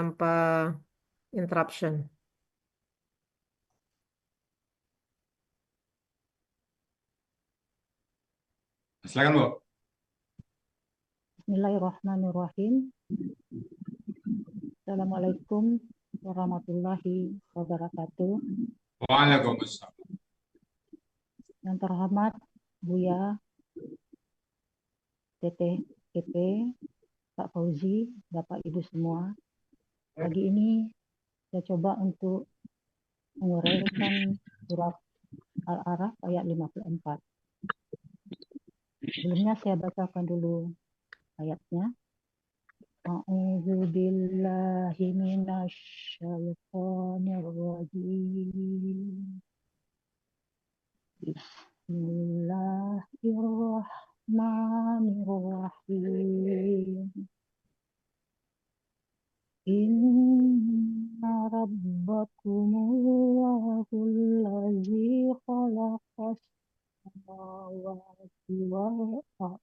tanpa interruption. Silakan, Bu. Bismillahirrahmanirrahim. Assalamualaikum warahmatullahi wabarakatuh. Waalaikumsalam. Yang terhormat Buya, Teteh EP, Pak Fauzi, Bapak Ibu semua. Pagi ini saya coba untuk menguraikan surat Al-A'raf ayat 54. Sebelumnya saya bacakan dulu ayatnya. A'udzu billahi minasy syaithanir rajim. Bismillahirrahmanirrahim. Inna rabbakumullahu allazi khalaqas samawati wal ardh.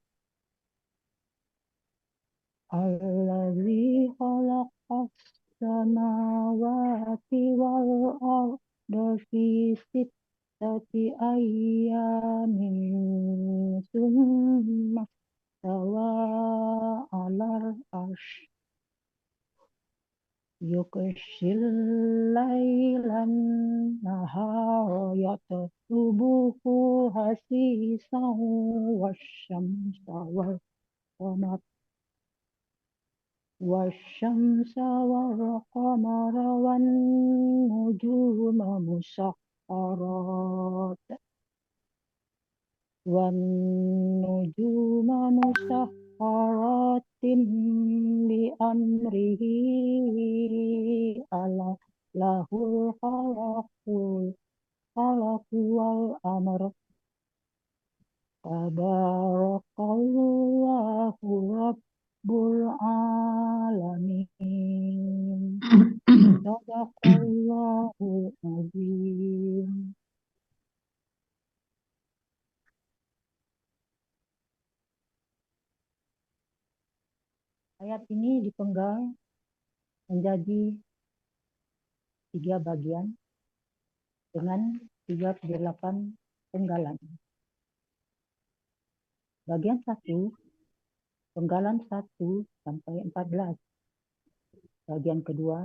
Allazi khalaqas samawati wal arda fi sittati ayyamin tsumma stawa 'alal 'arsy yughshil lailan nahara yatlubuhu hasisan wasyamsa wal qamar wasyamsa wal qamara wan nujuma musakharat bi amrihi ala lahul khalaqu wal amr. Tabarakallahu rabbul alamin. Sadaqallahul azim. Ayat ini dipenggal menjadi 3 bagian dengan 38 penggalan. Bagian 1, penggalan 1 sampai 14. Bagian kedua,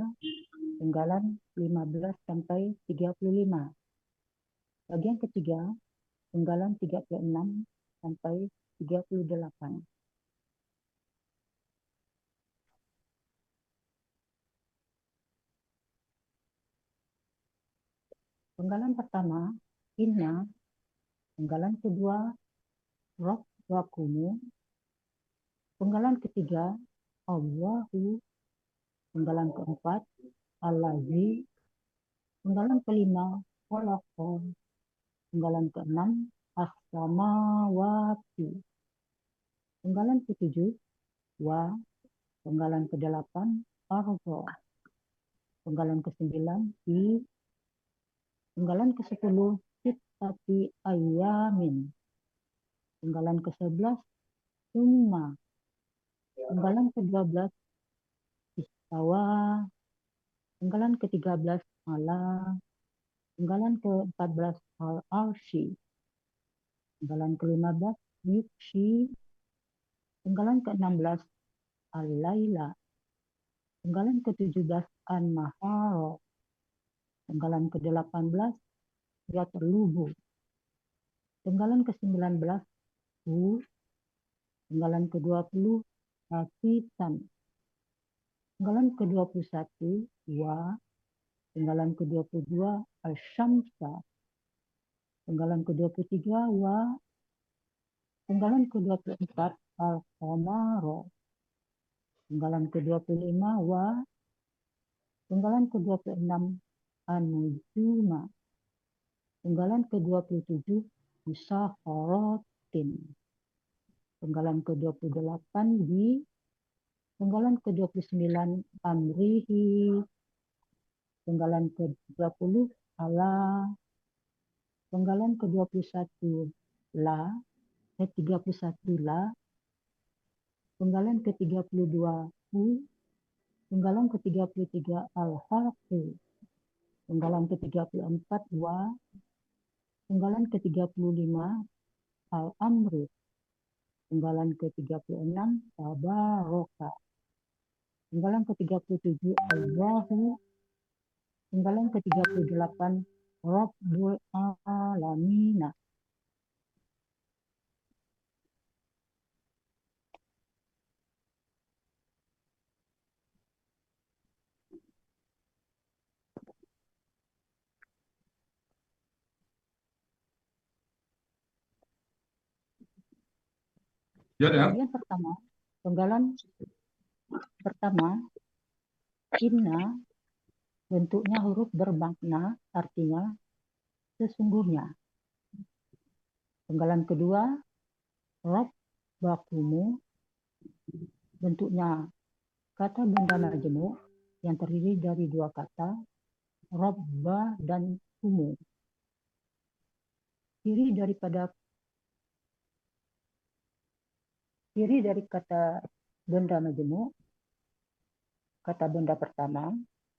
penggalan 15 sampai 35. Bagian ketiga, penggalan 36 sampai 38. Penggalan pertama, inna. Penggalan kedua, rabbakumu. Penggalan ketiga, Allahu. Penggalan keempat, allazi. Penggalan kelima, khalaqa. Penggalan keenam, as-samawati. Penggalan ketujuh, wa. Penggalan kedelapan, ardo. Penggalan kesembilan, fi. Penggalan ke-10, sittati ayyamin. Penggalan ke-11, summa. Penggalan ke-12, istawa. Penggalan ke-13, ala. Penggalan ke-14, al-arsy. Penggalan ke-15, yuksyi. Penggalan ke-16, al-laila. Penggalan ke-17, an-nahara. Penggalan ke-18, yatlubu. Penggalan ke-19, hu. Penggalan ke-20, hasisan. Penggalan ke-21, wa. Penggalan ke-22, asyamsa. Penggalan ke-23, wa. Penggalan ke-24, al-qamara. Penggalan ke-25, wa. Penggalan ke-26, an-nujuma. Penggalan ke-27, musakharatin. Penggalan ke-28, bi. Penggalan ke-29, amrihi. Penggalan ke-30, ala. Penggalan ke-31, la. 31 la. Penggalan ke-32, hu. Penggalan ke-33 al-harfu. Penggalan ke-34 wa. Penggalan ke-35 al-amru. Penggalan ke-36 tabaraka. Penggalan ke-37 Allahu. Penggalan ke-38 Rabbul Alamina. Ya, ya. Kemudian penggalan pertama, inna, bentuknya huruf bermakna, artinya sesungguhnya. Penggalan kedua, Rabbakumu, bentuknya kata benda majemuk yang terdiri dari dua kata, Rabba dan Kumu. Ciri dari kata benda majemuk, kata benda pertama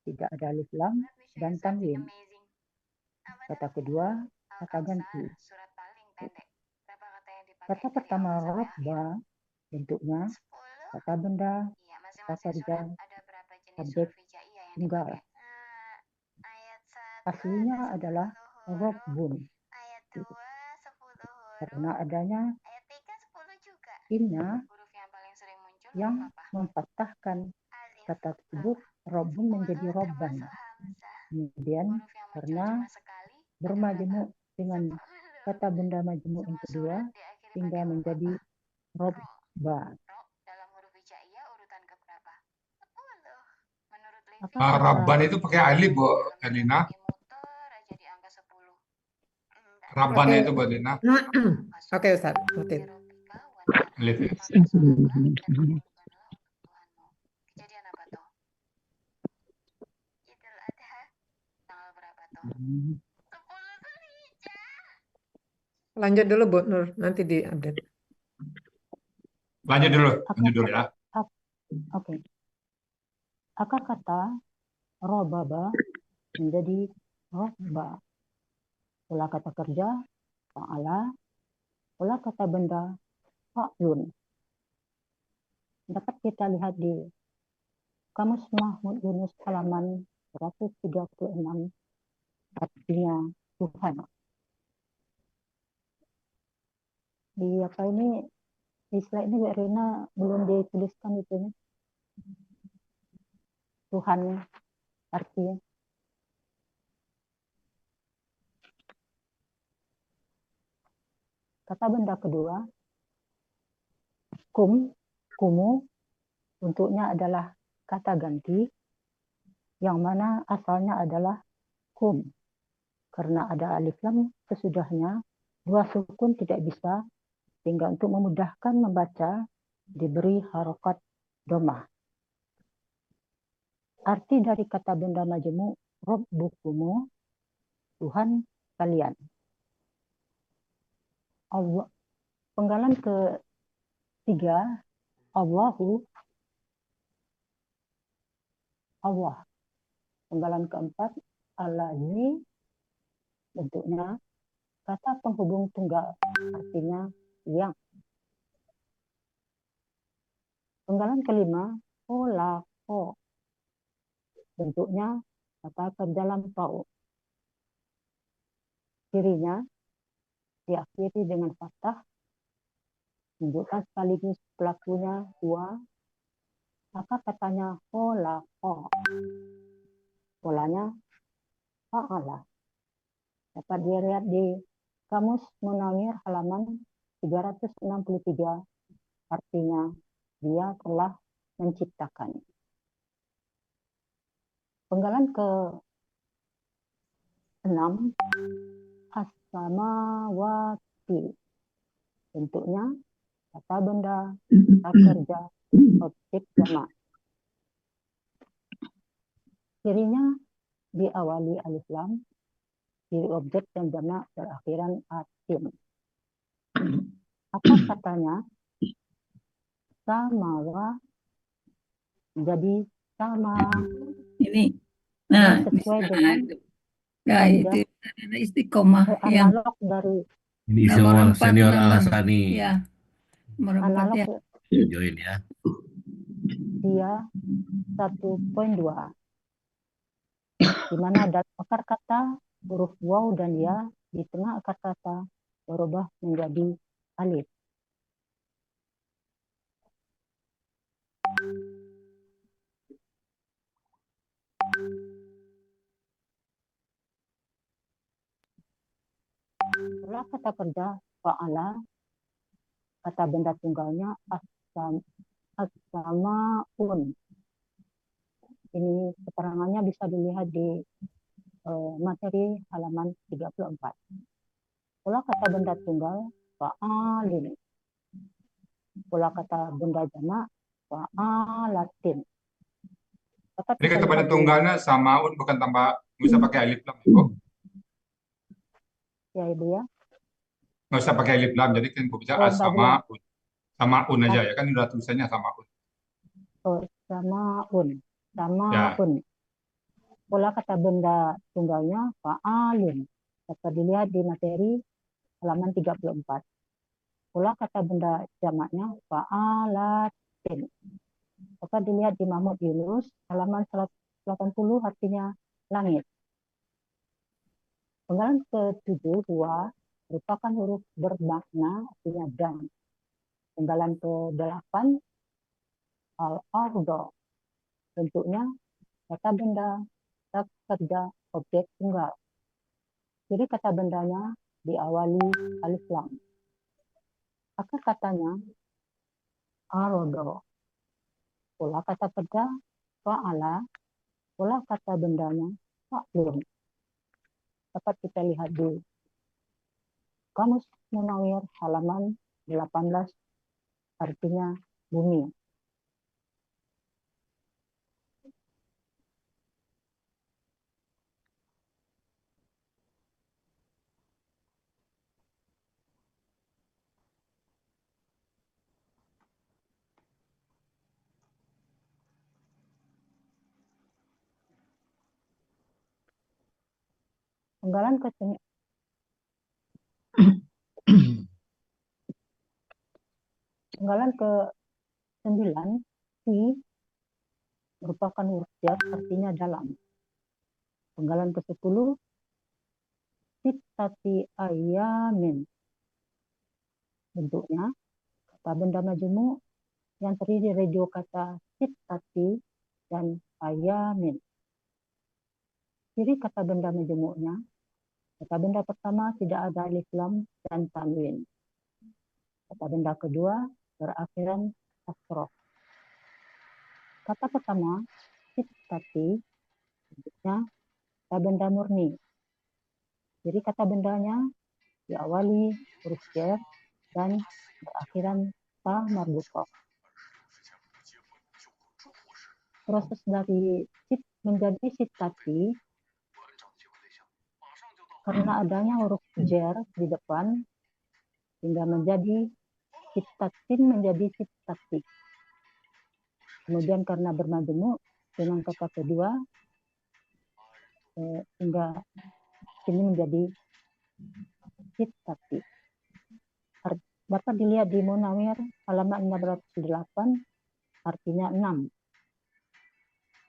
tidak ada alif lam dan tanwin. Kata kedua, kata ganti. Kata pertama Rabba, bentuknya kata benda, kata kerja, subjek tunggal. Aslinya adalah Rabbun. Karena adanya inna yang memfathahkan kata tersebut, Rabbun menjadi Rabban. Kemudian karena bermajemuk dengan kata benda majemuk yang kedua, sehingga menjadi Robba. Apa Rabban kata itu pakai alif, Bu Elina. Rabban Oke. itu, Bu Elina. Oke, Ustaz. Noted. Alif ya. Kejadian apa tuh? Idul Adha tanggal berapa tuh? 10 Zulhijjah. Lanjut dulu, Bu Nur. Nanti diupdate. Lanjut dulu ya. Oke. Akar kata robaba menjadi robba. Pola kata kerja fa'ala, pola kata benda fa'lun. Dapat kita lihat di Kamus Mahmud Yunus halaman 136, artinya Tuhan. Di apa ini, di slide ini Mbak Rina belum dituliskan itu nih. Tuhan artinya. Kata benda kedua, kumu, bentuknya adalah kata ganti, yang mana asalnya adalah kum. Karena ada alif lam sesudahnya, dua sukun tidak bisa, sehingga untuk memudahkan membaca, diberi harokat domah. Arti dari kata benda majemuk, Rabbukumu, Tuhan kalian. Allah. Penggalan ketiga, Allahu, Allah. Penggalan keempat, Allahi, bentuknya kata penghubung tunggal, artinya yang. Penggalan kelima, Olako, bentuknya kata kerja lampau. Cirinya diakhiri dengan fathah, menunjukkan sekaligus pelakunya dua, maka katanya Olako. Polanya fa'ala. Dapat dilihat di Kamus Munawir halaman 363, artinya dia telah menciptakan. Penggalan ke-6, as-samawati, bentuknya kata benda, kata kerja, objek jamak. Cirinya diawali alif lam, ciri objek dan jamak berakhiran atin. Apa katanya? Samawa jadi sama. Ini. Nah, Ini sesuai bisa. dengan Nah, kaidah itu ada istiqomah yang analog dari Ini nomor senior, 4, senior 6. Al-Hasani. Ya, nomor 4 analog ya. Join ya. dia 1.2, di mana dalam akar kata huruf waw dan ya di tengah akar kata berubah menjadi alif. Setelah kata kerja fa'ala, kata benda tunggalnya as-samaun. Ini keterangannya bisa dilihat di materi halaman 34. Pola kata benda tunggal fa'alin. Pola kata benda jamak fa'alatin. Dapat Ini kita kata pada lihat di, tunggalnya samaun bukan tambah, bisa pakai alif lam, Ibu. ya Ibu ya. Nggak usah pakai alif lam, jadi kan Ibu bisa Oh, enggak boleh. as-samaun. Samaun aja ya, kan udah tulisannya samaun. Oh, samaun. Ya, Samaun. Pola kata benda tunggalnya fa'alun. Dapat dilihat di materi halaman 34. Pola kata benda jamaknya fa'alatin. Dapat dilihat di Mahmud Yunus halaman 180, artinya langit. Penggalan ke-7 dua merupakan huruf bermakna artinya dan. Penggalan ke-8 al-ardo, bentuknya kata benda, kata kerja, objek tunggal. Jadi kata bendanya diawali alif lam. Akar katanya arodo. Pola kata kerja fa'ala. Pola kata bendanya fa'lun. Dapat kita lihat di Kamus Munawir halaman 18, artinya bumi. Penggalan ke-9 si merupakan huruf jar artinya dalam. Penggalan ke-10 sittati ayamin, bentuknya kata benda majemuk yang terdiri dari dua kata sittati dan ayamin. Ciri kata benda majemuknya, kata benda pertama tidak ada alif lam dan tanwin. Kata benda kedua berakhiran kasroh. Kata pertama sittati, bentuknya kata benda murni. Jadi kata bendanya diawali huruf jar dan berakhiran ta marbutah. Proses dari sit menjadi sittati karena adanya huruf jar di depan hingga menjadi sittatin menjadi sittati. Kemudian karena bermajemuk dengan kata kedua hingga ini menjadi sittati. Dapat dilihat di Munawir halaman 608, artinya 6.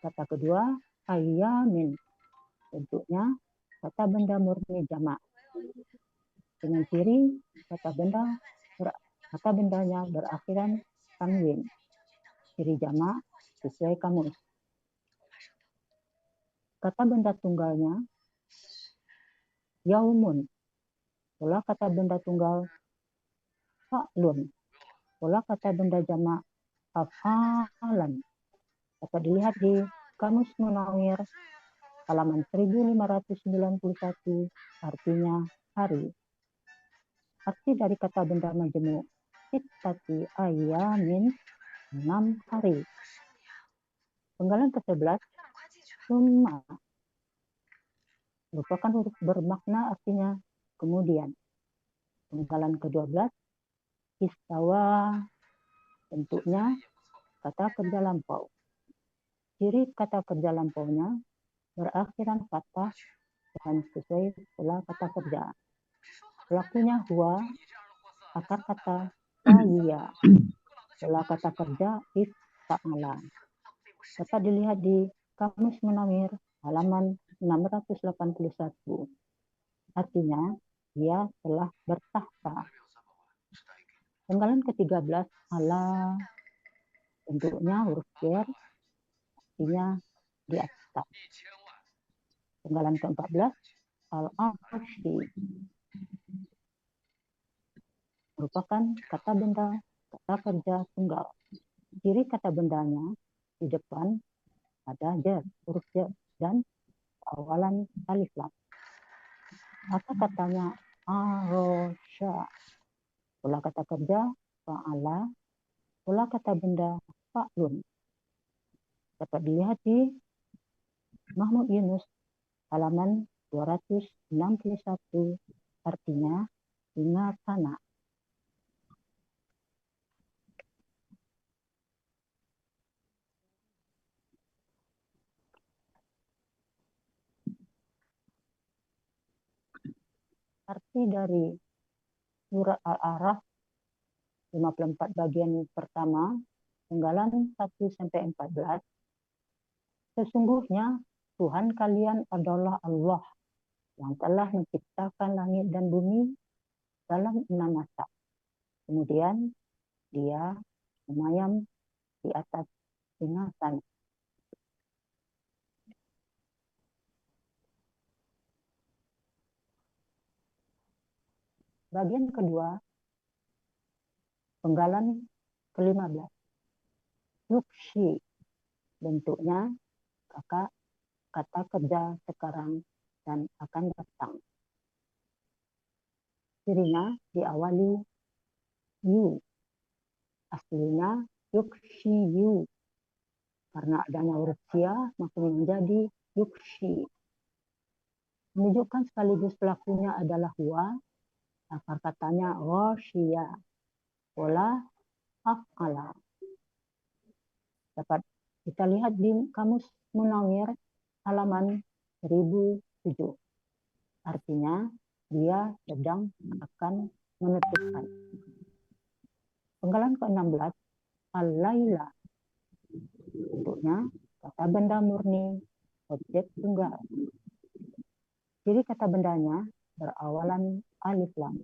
Kata kedua ayamin, bentuknya kata benda murni jamak. Dengan ciri kata bendanya berakhiran tanwin. Ciri jamak sesuai kamus. Kata benda tunggalnya yaumun. Pola kata benda tunggal fa'lun. Pola kata benda jamak af'alan. Dapat dilihat di Kamus Munawir halaman 1591, artinya hari. Arti dari kata benda majemuk sittati ayamin, 6 hari. Penggalan ke-11 summa merupakan huruf bermakna artinya kemudian. Penggalan ke-12 istawa, bentuknya kata kerja lampau. Ciri kata kerja lampaunya berakhiran fathah dan sesuai pola kata kerja. Pelakunya huwa, akar kata saya, pola kata kerja ifta'ala. Dapat dilihat di Kamus Munawir halaman 681. Artinya, dia telah bertahta. Penggalan ke-13, ala, bentuknya huruf jar, artinya di atas. Penggalan ke-14, al-arsy, merupakan kata benda, kata kerja tunggal. Ciri kata bendanya di depan ada jar, huruf jar, dan awalan alif lam. Maka katanya arosya, pola kata kerja fa'ala, pola kata benda fa'lun. Dapat dilihat di Mahmud Yunus halaman 261, artinya ingatana. Arti dari surah Al-A'raf 54 bagian pertama, penggalan 1-14. Sesungguhnya Tuhan kalian adalah Allah yang telah menciptakan langit dan bumi dalam 6 masa. Kemudian dia semayam di atas singgasana. Bagian kedua, penggalan ke-15. Yuksi, bentuknya kata kerja sekarang dan akan datang. Cirinya diawali yu. Aslinya yuksi yu. Karena adanya huruf sia, maka menjadi yuksi. Menunjukkan sekaligus pelakunya adalah huwa, akar katanya rosya, pola af'ala. Dapat kita lihat di Kamus Munawir halaman 1007. Artinya dia sedang akan menetapkan. Penggalan ke-16, al-laila, bentuknya kata benda murni, objek tunggal. Jadi kata bendanya berawalan alif lam.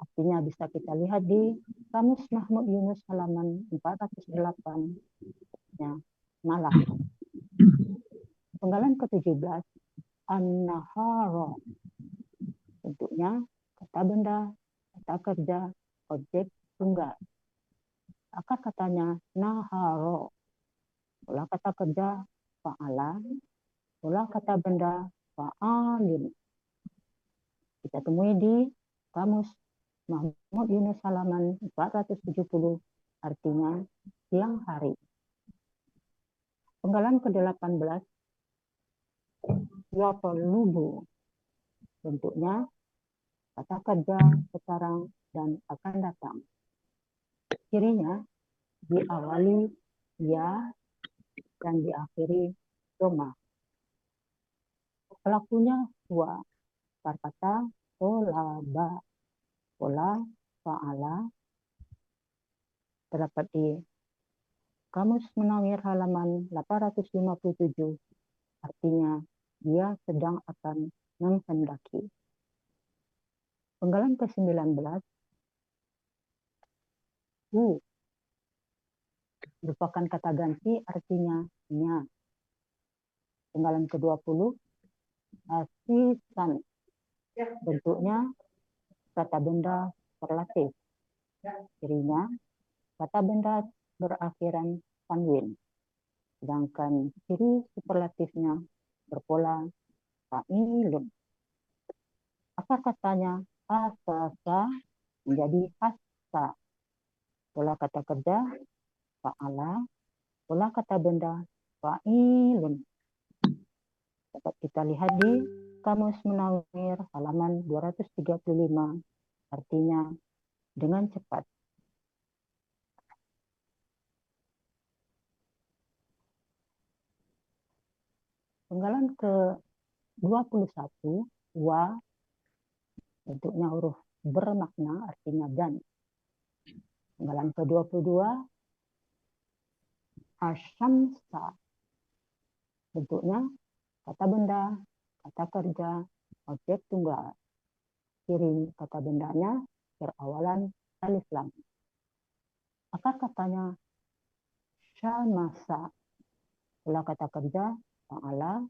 Artinya bisa kita lihat di Kamus Mahmud Yunus halaman 408. Ya, malam. Penggalan ke-17, an-nahara, bentuknya kata benda, kata kerja, objek tunggal. Akar katanya naharo, pola kata kerja fa'ala, pola kata benda fa'alin. Kita temui di Kamus Mahmud Yunus halaman 470, artinya siang hari. Penggalan ke-18, waqalubu, bentuknya kata kerja sekarang dan akan datang. Cirinya diawali ya dan diakhiri doma. Pelakunya huwa, kata tolaba, pola fa'ala, terdapat di Kamus Munawir halaman 857, artinya dia sedang akan menghendaki. Penggalan ke-19, hu, merupakan kata ganti artinya nya. Penggalan ke-20, asisan, bentuknya kata benda superlatif. Cirinya kata benda berakhiran tanwin. Sedangkan ciri superlatifnya berpola fa'ilun. Akar katanya asasa menjadi hasa. Pola kata kerja fa'ala, pola kata benda fa'ilun. Dapat kita lihat di Kamus Munawir halaman 235, artinya dengan cepat. Penggalan ke-21, wa, bentuknya huruf bermakna, artinya dan. Penggalan ke-22, asyamsa, bentuknya kata benda, kata kerja, objek tunggal. Ciri kata bendanya berawalan alif lam. Akar katanya syamasa, pola kata kerja fa'ala,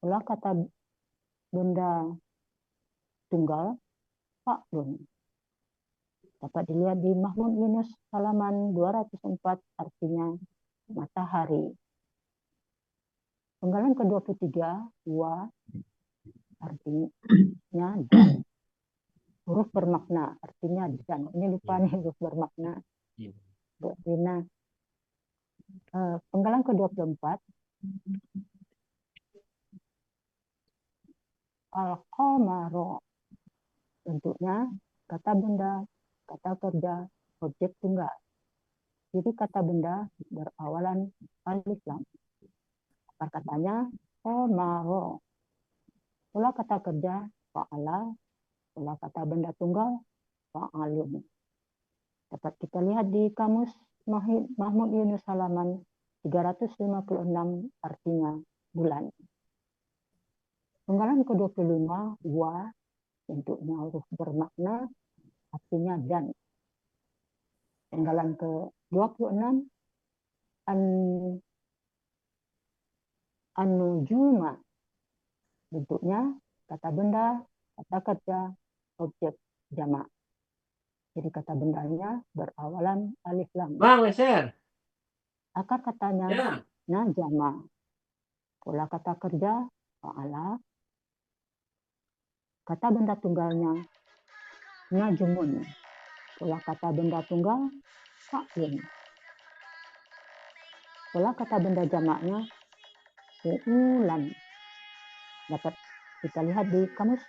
pola kata benda tunggal fa'lun. Dapat dilihat di Mahmud Yunus halaman 204, artinya matahari. Penggalan ke-23, wa, artinya dan. Huruf bermakna, artinya dan. Ini lupa nih huruf bermakna. Rina. Penggalan ke-24, al-qamaro, bentuknya kata benda, kata kerja, objek tunggal. Jadi kata benda berawalan alif lam. Akar katanya qamaro. Pola kata kerja fa'ala, pola kata benda tunggal fa'alun. Dapat kita lihat di kamus Mahmud Yunus halaman 356, artinya bulan. Penggalan ke-25, wa, bentuknya huruf bermakna, artinya dan. Penggalan ke-26, an-nujuma, bentuknya kata benda, kata kerja, objek jamak. Jadi kata bendanya berawalan alif lam. Bang, Leser. Akar katanya Ya. najama. Pola kata kerja fa'ala. Kata benda tunggalnya najmun. Pola kata benda tunggal fa'lun. Pola kata benda jamaknya fu'ulan. Dapat kita lihat di kamus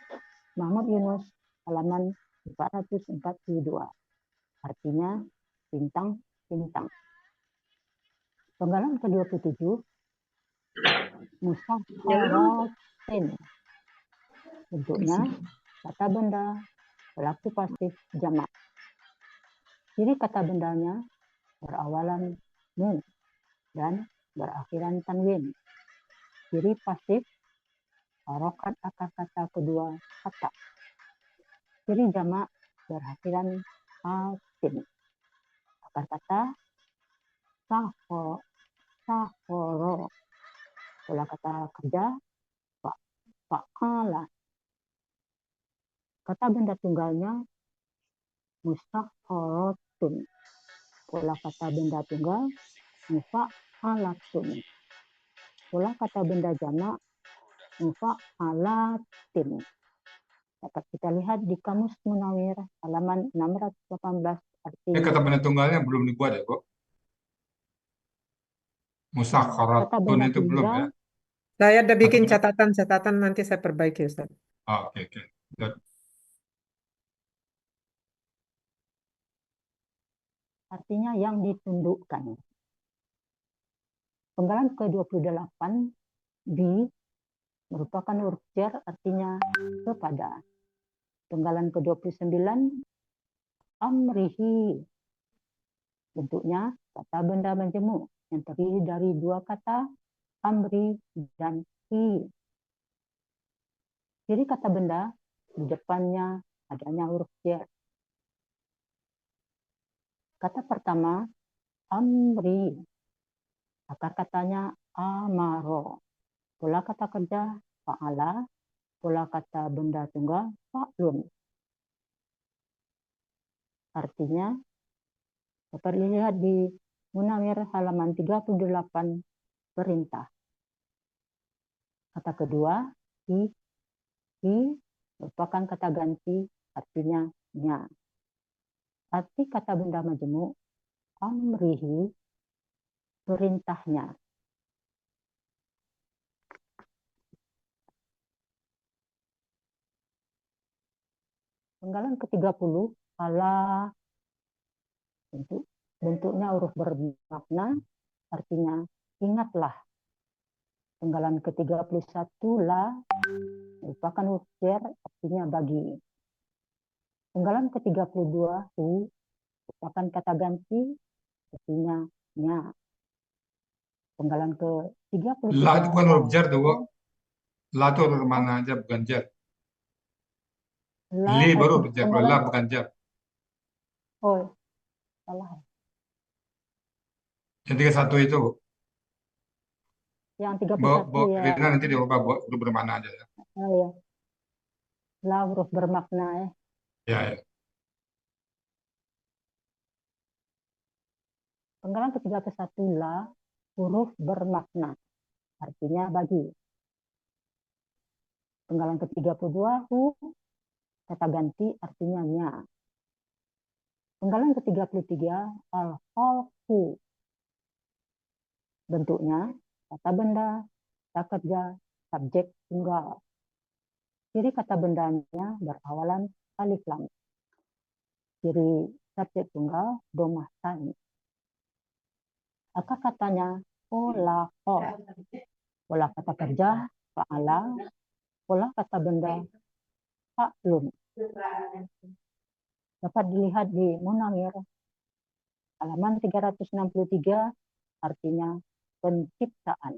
Mahmud Yunus halaman 442. Artinya bintang-bintang. Penggalan ke-27, musakharatin. Bentuknya kata benda, pelaku pasif jamak. Ciri kata bendanya berawalan mu dan berakhiran tanwin. Ciri pasif harokat akar kata kedua kata. Ciri jamak berakhiran atin. Akar kata sahoro. Pola kata kerja fa'ala. Kata benda tunggalnya mustakharatun. Pola kata benda tunggal mufa'alatun. Pola kata benda jamak mufa'alatin. Dapat kita lihat di kamus Munawir halaman 618, artinya Kata benda tunggalnya belum dibuat ya, Bu? kata Musakharatun benda itu belum ya? tunggal. Saya ada bikin Kata- catatan-catatan, nanti saya perbaiki, Ustaz. Oh, oke, oke. Artinya yang ditundukkan. Penggalan ke-28, bi, merupakan huruf jar, artinya kepada. Penggalan ke-29, amrihi, bentuknya kata benda majemuk yang terdiri dari dua kata, amri dan hi. Jadi kata benda di depannya adanya huruf jar. Kata pertama, amri. Akar katanya amaro. Pola kata kerja fa'ala. Pola kata benda tunggal fa'lun. Artinya dapat dilihat di Munawir halaman 38, perintah. Kata kedua, hi merupakan kata ganti, artinya nya. Arti kata benda majemuk amrihi, perintahnya. Penggalan ke-30, ala, bentuknya huruf bermakna, artinya ingatlah. Penggalan ke-31 la merupakan huruf jar artinya bagi. Penggalan ke-32 hu merupakan kata ganti artinya nya. Penggalan ke-33 La itu bukan huruf jar tuh, Bu. la La itu huruf mana aja, bukan jar. la Li baru huruf jar, kalau penggalan la bukan jar. oh salah. Yang 31 itu, Bu. Yang Bu, 31 Bu, ya, Rina nanti diubah, Bu, huruf bermana aja ya. ya. La huruf bermakna ya. Ya, ya. Penggalan ke-31 la huruf bermakna artinya bagi. Penggalan ke-32 hu kata ganti artinya nya. Penggalan ke-33 al-khalqu bentuknya kata benda, kata kerja, subjek tunggal. Ciri kata bendanya berawalan alif lam. Ciri subjek tunggal domah tani. Akar katanya pola kol. Pola kata kerja fa'ala. Pola kata benda fa'lun. Dapat dilihat di Munawir halaman 363 artinya penciptaan.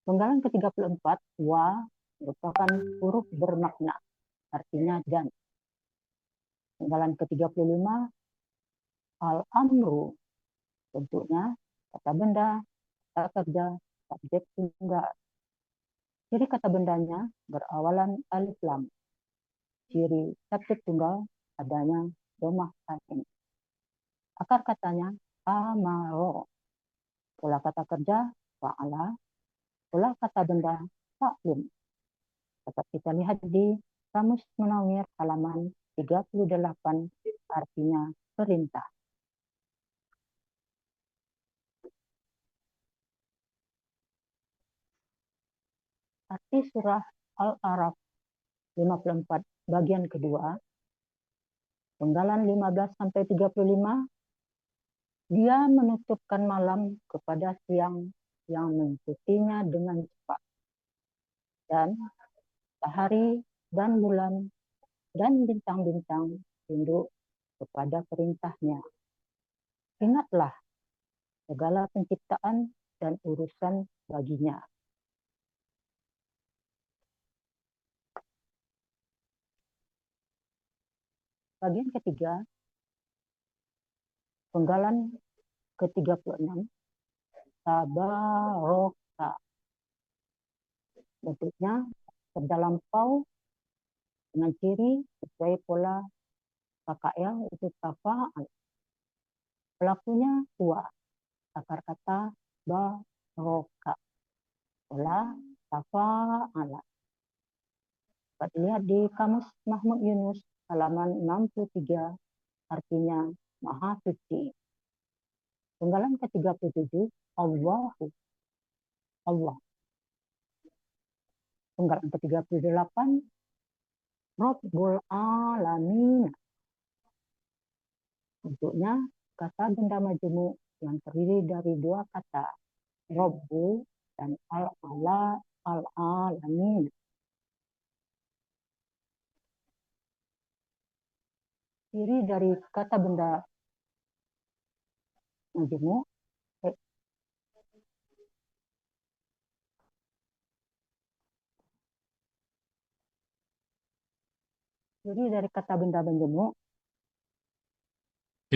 Penggalan ke-34 wa merupakan huruf bermakna artinya dan. Penggalan ke-35 al-amru bentuknya kata benda, kata kerja, subjek tunggal. Ciri kata bendanya berawalan alif lam. Ciri subjek tunggal adanya domah sakin. Akar katanya amaro. Pola kata kerja fa'ala. Pola kata benda fa'lun. Dapat kita lihat di Kamus Munawir halaman 38 artinya perintah. Arti surah Al-A'raf 54 bagian kedua, penggalan 15 sampai 35, dia menutupkan malam kepada siang yang mengikutinya dengan cepat. Dan matahari dan bulan dan bintang-bintang tunduk kepada perintahnya. Ingatlah segala penciptaan dan urusan baginya. Bagian ketiga, penggalan ke-36, tabaroka. Bentuknya terdampau dengan ciri sesuai pola KKL itu tafa'al. Pelakunya tua. Akar kata baroka. Pola tafa'ala. Dapat dilihat di Kamus Mahmud Yunus halaman 63 artinya maha suci. Penggalan ke-37 Allahu. Allah. Penggalan ke-38 Rabbul Alamin. Bentuknya kata benda majemuk yang terdiri dari dua kata, Rabbu dan al-alamin. Ciri dari kata benda majemuk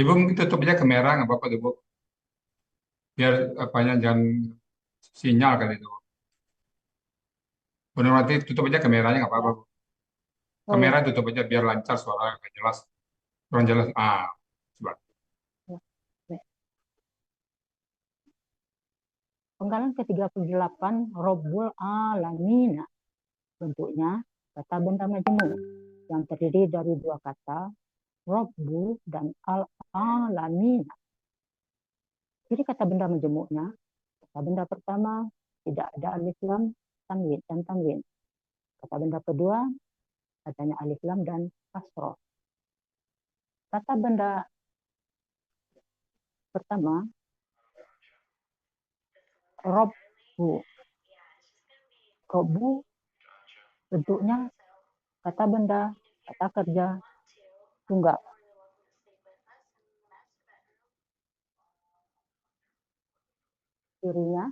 Ibu mungkin tutup aja kamera, nggak apa-apa tuh, Bu. Biar apanya jangan sinyal kali itu. Benar nanti tutup aja kameranya, nggak apa-apa, Bu. oh Kamera ya, tutup aja biar lancar suara, nggak jelas. Kurang jelas. Coba. penggalan ke-38 Rabbul Alamin. Bentuknya kata benda majemuk yang terdiri dari dua kata, Rabbu dan al-alamin. Jadi kata benda majemuknya, kata benda pertama tidak ada alif lam, tanwin dan tanwin. Kata benda kedua adanya alif lam dan kasroh. Kata benda pertama Robbu. Robbu bentuknya kata benda, kata kerja, tunggal. Cirinya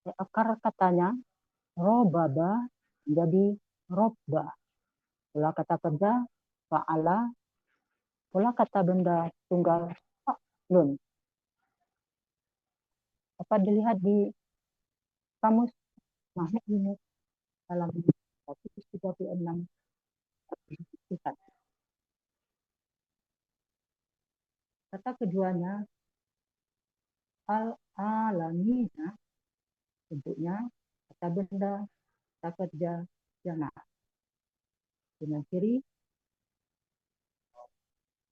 akar katanya robaba menjadi robba. Pola kata kerja fa'ala, pola kata benda tunggal fa'lun. Dapat dilihat di kamus Mahmud Yunus dalam 136. Kata keduanya al-alamina, bentuknya kata benda, kata kerja, jamak. Dengan ciri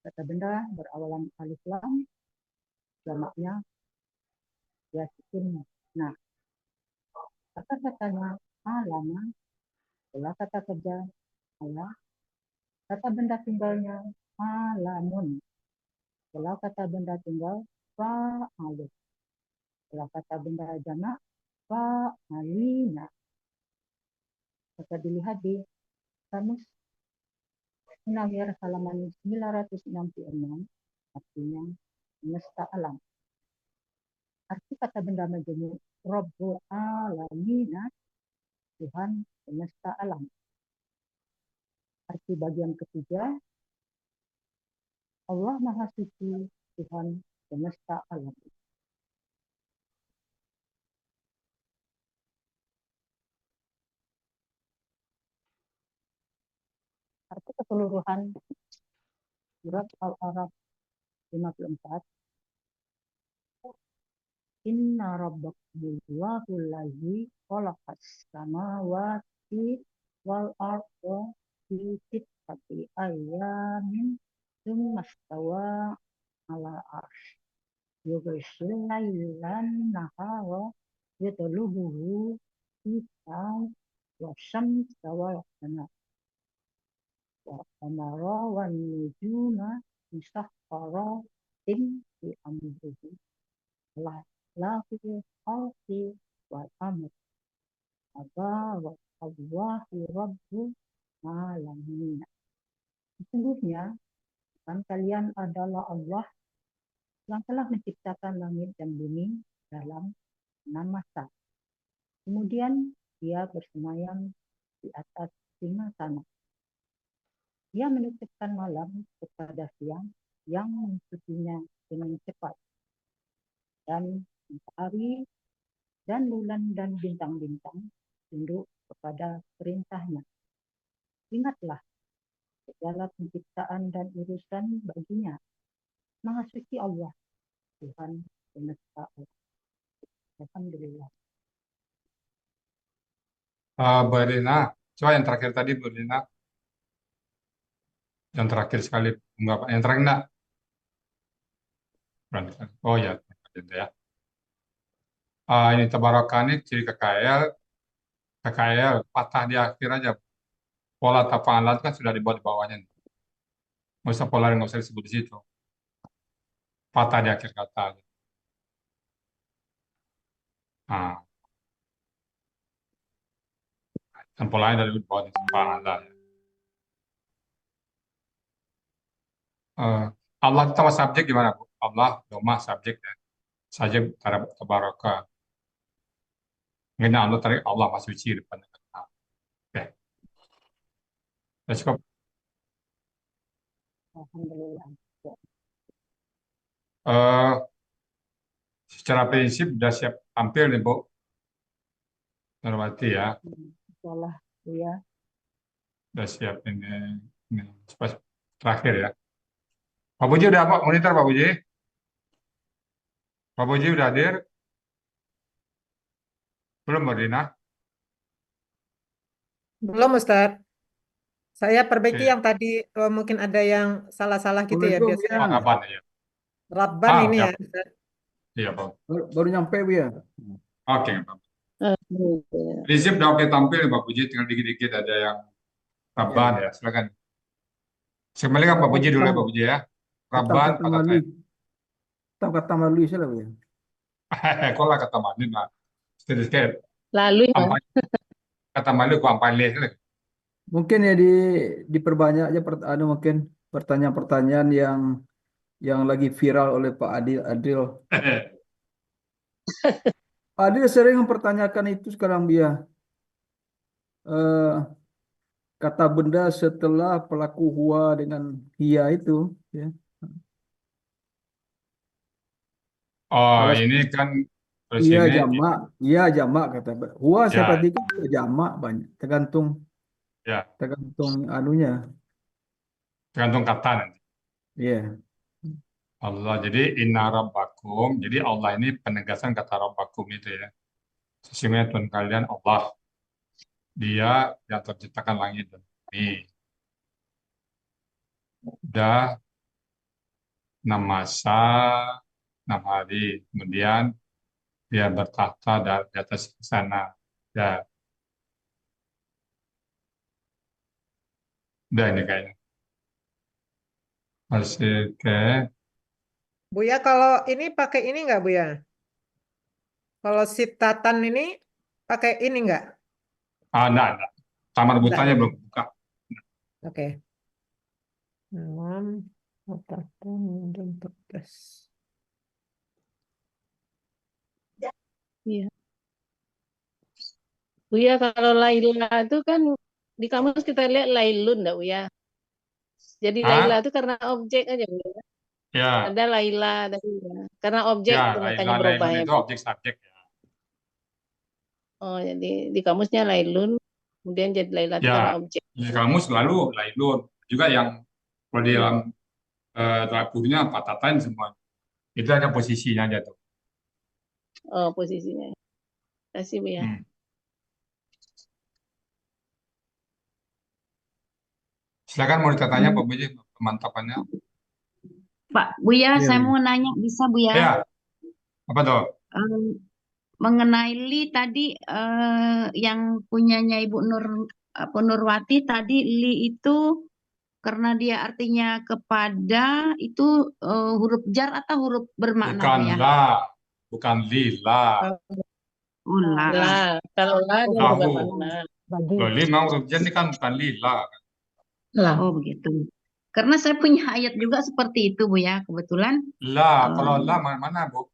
kata benda berawalan alif lam, jamaknya ya sukun. Nah, kata-katanya alama, pola kata kerja ala, kata benda tunggalnya alamun, pola kata benda tunggal fa'alun, pola kata benda jamak fa'alina. Dapat dilihat di kamus Munawir halaman 966, artinya semesta alam. Arti kata benda majemuk Rabbul Alamina, Tuhan semesta alam. Arti bagian ketiga, Allah Maha Suci, Tuhan semesta alam. Arti keseluruhan surat Al-Araf 54. Inna rabbakumullahu allazi khalaqas samawati wal arda fi sittati ayyamin tsumma stawa ala arsy yughshil lailan nahara yatlubuhu fitan wa syamsa wal qamara wa qamara wan nujuma musakhkharatin bi amrihi la fi khalqi wal amr wa Allahu rabbul alamin. Sesungguhnya kan kalian adalah Allah yang telah menciptakan langit dan bumi dalam 6 masa. Kemudian dia bersemayam di atas singgasana. Dia menitipkan malam kepada siang yang mengikutinya dengan cepat. Dan matahari dan bulan dan bintang-bintang tunduk kepada perintahnya. Ingatlah, segala penciptaan dan urusan baginya. Maha suci Allah, Tuhan semesta alam. Alhamdulillah. Bu Erlina, coba yang terakhir tadi Bu Erlina. Yang terakhir sekali, enggak Pak. Yang terakhir enggak? Oh ya, ya. Ini tabaraka ini ciri KKL patah di akhir aja. Pola tafalan kan sudah dibuat di bawahnya. Nggak usah pola, nggak usah disebut di situ. Patah di akhir kata aja. Nah, dan polanya dari bawah di tafalan. Allah itu sama subjek gimana Bu? Allah, doma, subjek ya. Subjek tabaraka. Mungkin Allah tarik Allah masih suci depan. Oke. Sudah cukup. Alhamdulillah. Secara prinsip sudah siap tampil nih Bu. Normatif ya. Insyaallah ya. Sudah siap ini terakhir ya. Pak Puji udah apa? Monitor Pak Puji? Pak Puji udah hadir? Belum Mbak Dina? Belum Ustaz. Saya perbaiki Oke. yang tadi mungkin ada yang salah-salah gitu ya Assalamualaikum, biasanya. ya. Kapan ya? Rabban ini ya. ya Ustaz. Iya Pak. Baru nyampe, Bu ya. Oke Pak. Prinsip udah oke tampil Pak Puji, tinggal dikit-dikit ada yang Rabban ya. Silakan. Saya kembalikan Pak Puji dulu ya Pak Puji ya. Rabban Ditambahkan patah lagi. kata malu salah Bu ya. Kok lah kata malu lah. Sedikit. Lalu ya. Ampai kata malu ku ampai leh lah. Mungkin ya diperbanyak aja mungkin pertanyaan-pertanyaan yang lagi viral oleh Pak Adil. Pak Adil sering mempertanyakan itu sekarang dia. Eh, Kata benda setelah pelaku hua dengan hia itu ya. Oh, Kalau ini kan terus iya ini jamak kata. Hua saya ya perhatikan jamak banyak. Tergantung ya anunya. tergantung kata nanti. Iya. Allah jadi inna rabbakum. Jadi Allah ini penegasan kata rabbakum itu ya. Sesungguhnya Tuhan kalian Allah. Dia yang terciptakan langit dan bumi. Udah 6 masa, 6 hari. Kemudian dia bertahta di atas sana. Ya, udah ini kayaknya. Masih ke Buya kalau ini pakai ini nggak Buya? Kalau sitatan ini pakai ini nggak? enggak. Kamar Nggak butanya ya? belum buka. Oke. 6, 8, dan 14. Iya. Buya kalau Laila itu kan di kamus kita lihat Lailun enggak Buya? Jadi Laila Ah, itu karena objek aja Buya. ya, Ada Laila, ada Buya. Karena objek ya, itu makanya berubah Lailun ya. itu Bu. objek subjek ya. Oh, jadi di kamusnya Lailun, kemudian jadi Laila itu Ya, karena objek. di kamu selalu Lailun. Juga yang kalau di dalam terakurnya patatain semua. Itu ada posisinya aja tuh. Oh, posisinya. Terima kasih Buya. Hmm. Silakan mau ditanya Pak Buji pemantapannya. Pak Buya, Iya, saya Bu. mau nanya, bisa Buya? Ya, apa tuh? Mengenai Li tadi yang punyanya Ibu Nurwati tadi Li itu karena dia artinya kepada itu huruf jar atau huruf bermakna Bukan Buya? la, bukan lila. Ulah. Lah, kalau lah dia Lahu. bermakna. Bagi Loh, li mau huruf jar ini kan bukan lila. Lah. Oh begitu. Karena saya punya ayat juga seperti itu Buya, kebetulan La, kalau la mana Bu?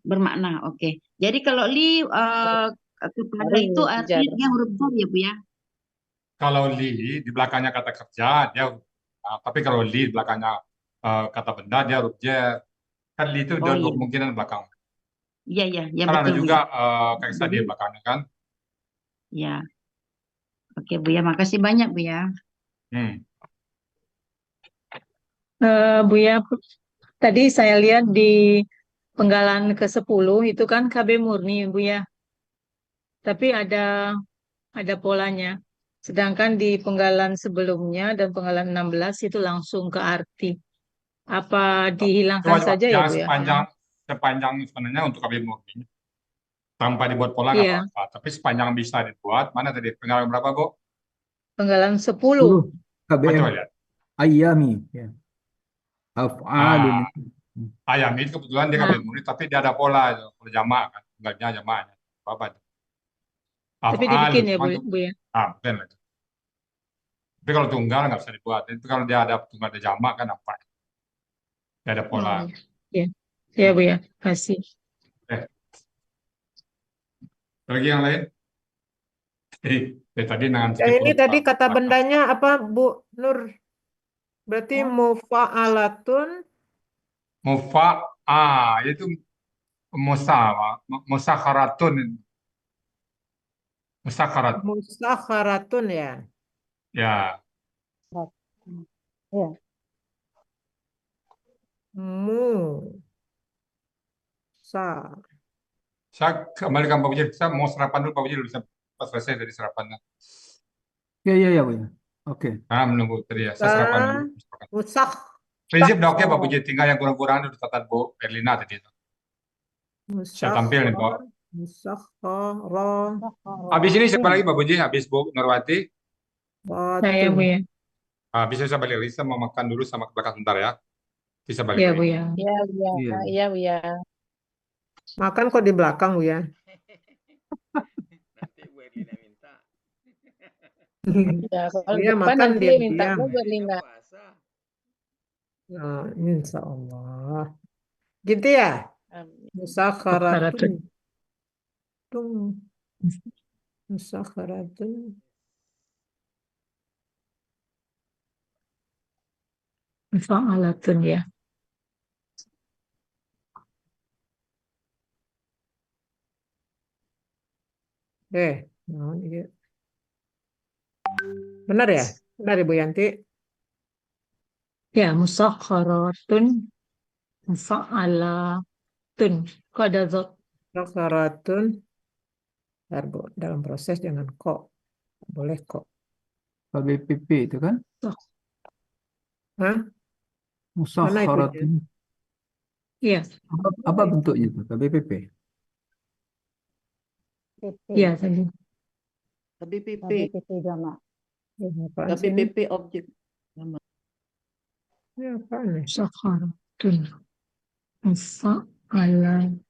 bermakna. Oke. Jadi kalau Li kepada Harus itu jar. artinya dia huruf jar ya Buya? Kalau li di belakangnya kata kerja dia tapi kalau li di belakangnya kata benda dia huruf jar. Kan li itu Oh ada iya. dua kemungkinan belakang. Iya ya, ya Kan ada betul juga Buya. kaisa di belakangnya kan. Ya. Oke Buya, makasih banyak Buya. Hmm. Buya, tadi saya lihat di penggalan ke-10 itu kan KB murni Buya, tapi ada polanya. Sedangkan di penggalan sebelumnya dan penggalan 16 itu langsung ke arti. Apa dihilangkan Coba saja ya yang Buya? sepanjang sebenarnya untuk KB murni tanpa dibuat pola nggak Iya, apa-apa. Tapi sepanjang bisa dibuat, mana tadi penggalan berapa Bu? penggalan 10. 10 KBM Coba lihat. ayami ya. Af'alun. Ayam itu kebetulan dia KB murni tapi dia ada pola kalau jamak kan, enggaknya jamaknya. Apa itu? Tapi Af'al, dibikin ya cuma itu Buya. mungkin lah itu. Tapi kalau tunggal nggak bisa dibuat. Itu kalau dia ada tunggal ada jamak kan apa? Dia ada pola. Oh, iya. Ya Buya, kasih. Lagi yang lain? Tadi nangan Ya, ini tadi kata belakang. bendanya apa Bu Nur? Berarti mufa'alatun. Itu musakharatun. Musakharat. Musakharatun ya. Ya. ya Sa. Saya kembalikan Pak Wujud. Saya mau sarapan dulu Pak Wujud dulu sampai selesai dari sarapannya. Ya Bu ya. Oke. Nah, menunggu tadi ya. Saya sarapan dulu. Musak. Prinsip udah oke Pak Wujud. Tinggal yang kurang-kurang itu ditata Bu Erlina tadi. Saya tampil nih Pak. Musakhara. Habis ini siapa lagi Pak Wujud? Habis Bu Nurwati. Saya Buya. Bisa saya balik lagi. Saya mau makan dulu sama ke belakang sebentar ya. Bisa balik Ya, lagi. Buya. Iya, Buya. Iya. Iya, Buya. Makan kok di belakang, Bu ya? Nanti Bu Erlina minta. Ya, kalau Buya depan makan nanti minta diam-diam. Bu Erlina. Puasa. Nah, insya Allah. Gitu ya? Amin. Musakharatun. Sakharatun. Tung. Musakharatun. Fa'alatun ya. Nah, iya. Benar ya? Benar Ibu Yanti? Ya, musakharatun fa'alatun. Kok ada zat? Musakharatun. Bentar, Bu. Dalam proses jangan kok. Boleh kok. KBPP itu kan? Hah? Mana itunya? Musakharatun. Iya, Apa bentuknya itu KBPP? PP, iya tadi. KBPP, KBPP jamak. Apaan sih ini? KBPP objek nama. Ini apaan nih? Musakharatun fa'alatun.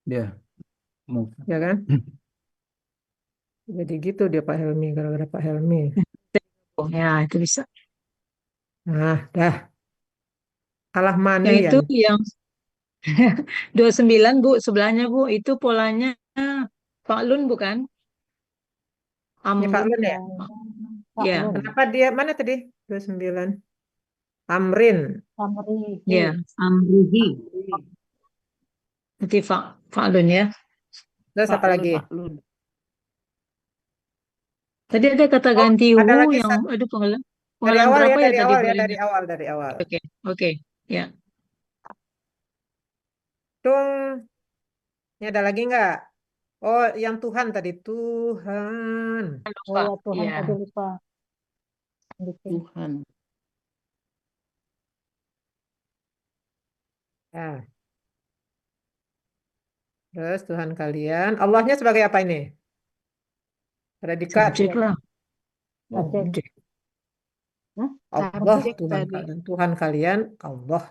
Ya, move. Ya kan? Jadi gitu dia Pak Helmi. Gara-gara Pak Helmi. Oh, ya, itu bisa. Nah, dah. Kalah mani Yang ya. itu yang 29 Bu, sebelahnya Bu, itu polanya Fa'lun bukan? Ini Amrun. Fa'lun ya? Ya, Faklun, Kenapa dia? Mana tadi? 29. Amrin. Amrihi, ya. Amrihi. Berarti Fa'lun ya. Terus apa lagi? Faklun. Tadi ada kata Oh, ganti ada hu lagi yang aduh dari penggalan awal ya, berapa ya dari tadi awal Bu ya, Elina? dari awal. Oke, oke. Ya. Tung. Ini ada lagi nggak? Oh, yang Tuhan tadi. Tuhan. oh ya Tuhan Iya. tadi lupa bikin. Tuhan. Nah, terus Tuhan kalian. Allahnya sebagai apa ini? Predikat. Subjek lah. Oh, Subjek. objek. Hah? Allah Subjek Tuhan tadi. kalian. Tuhan kalian Allah.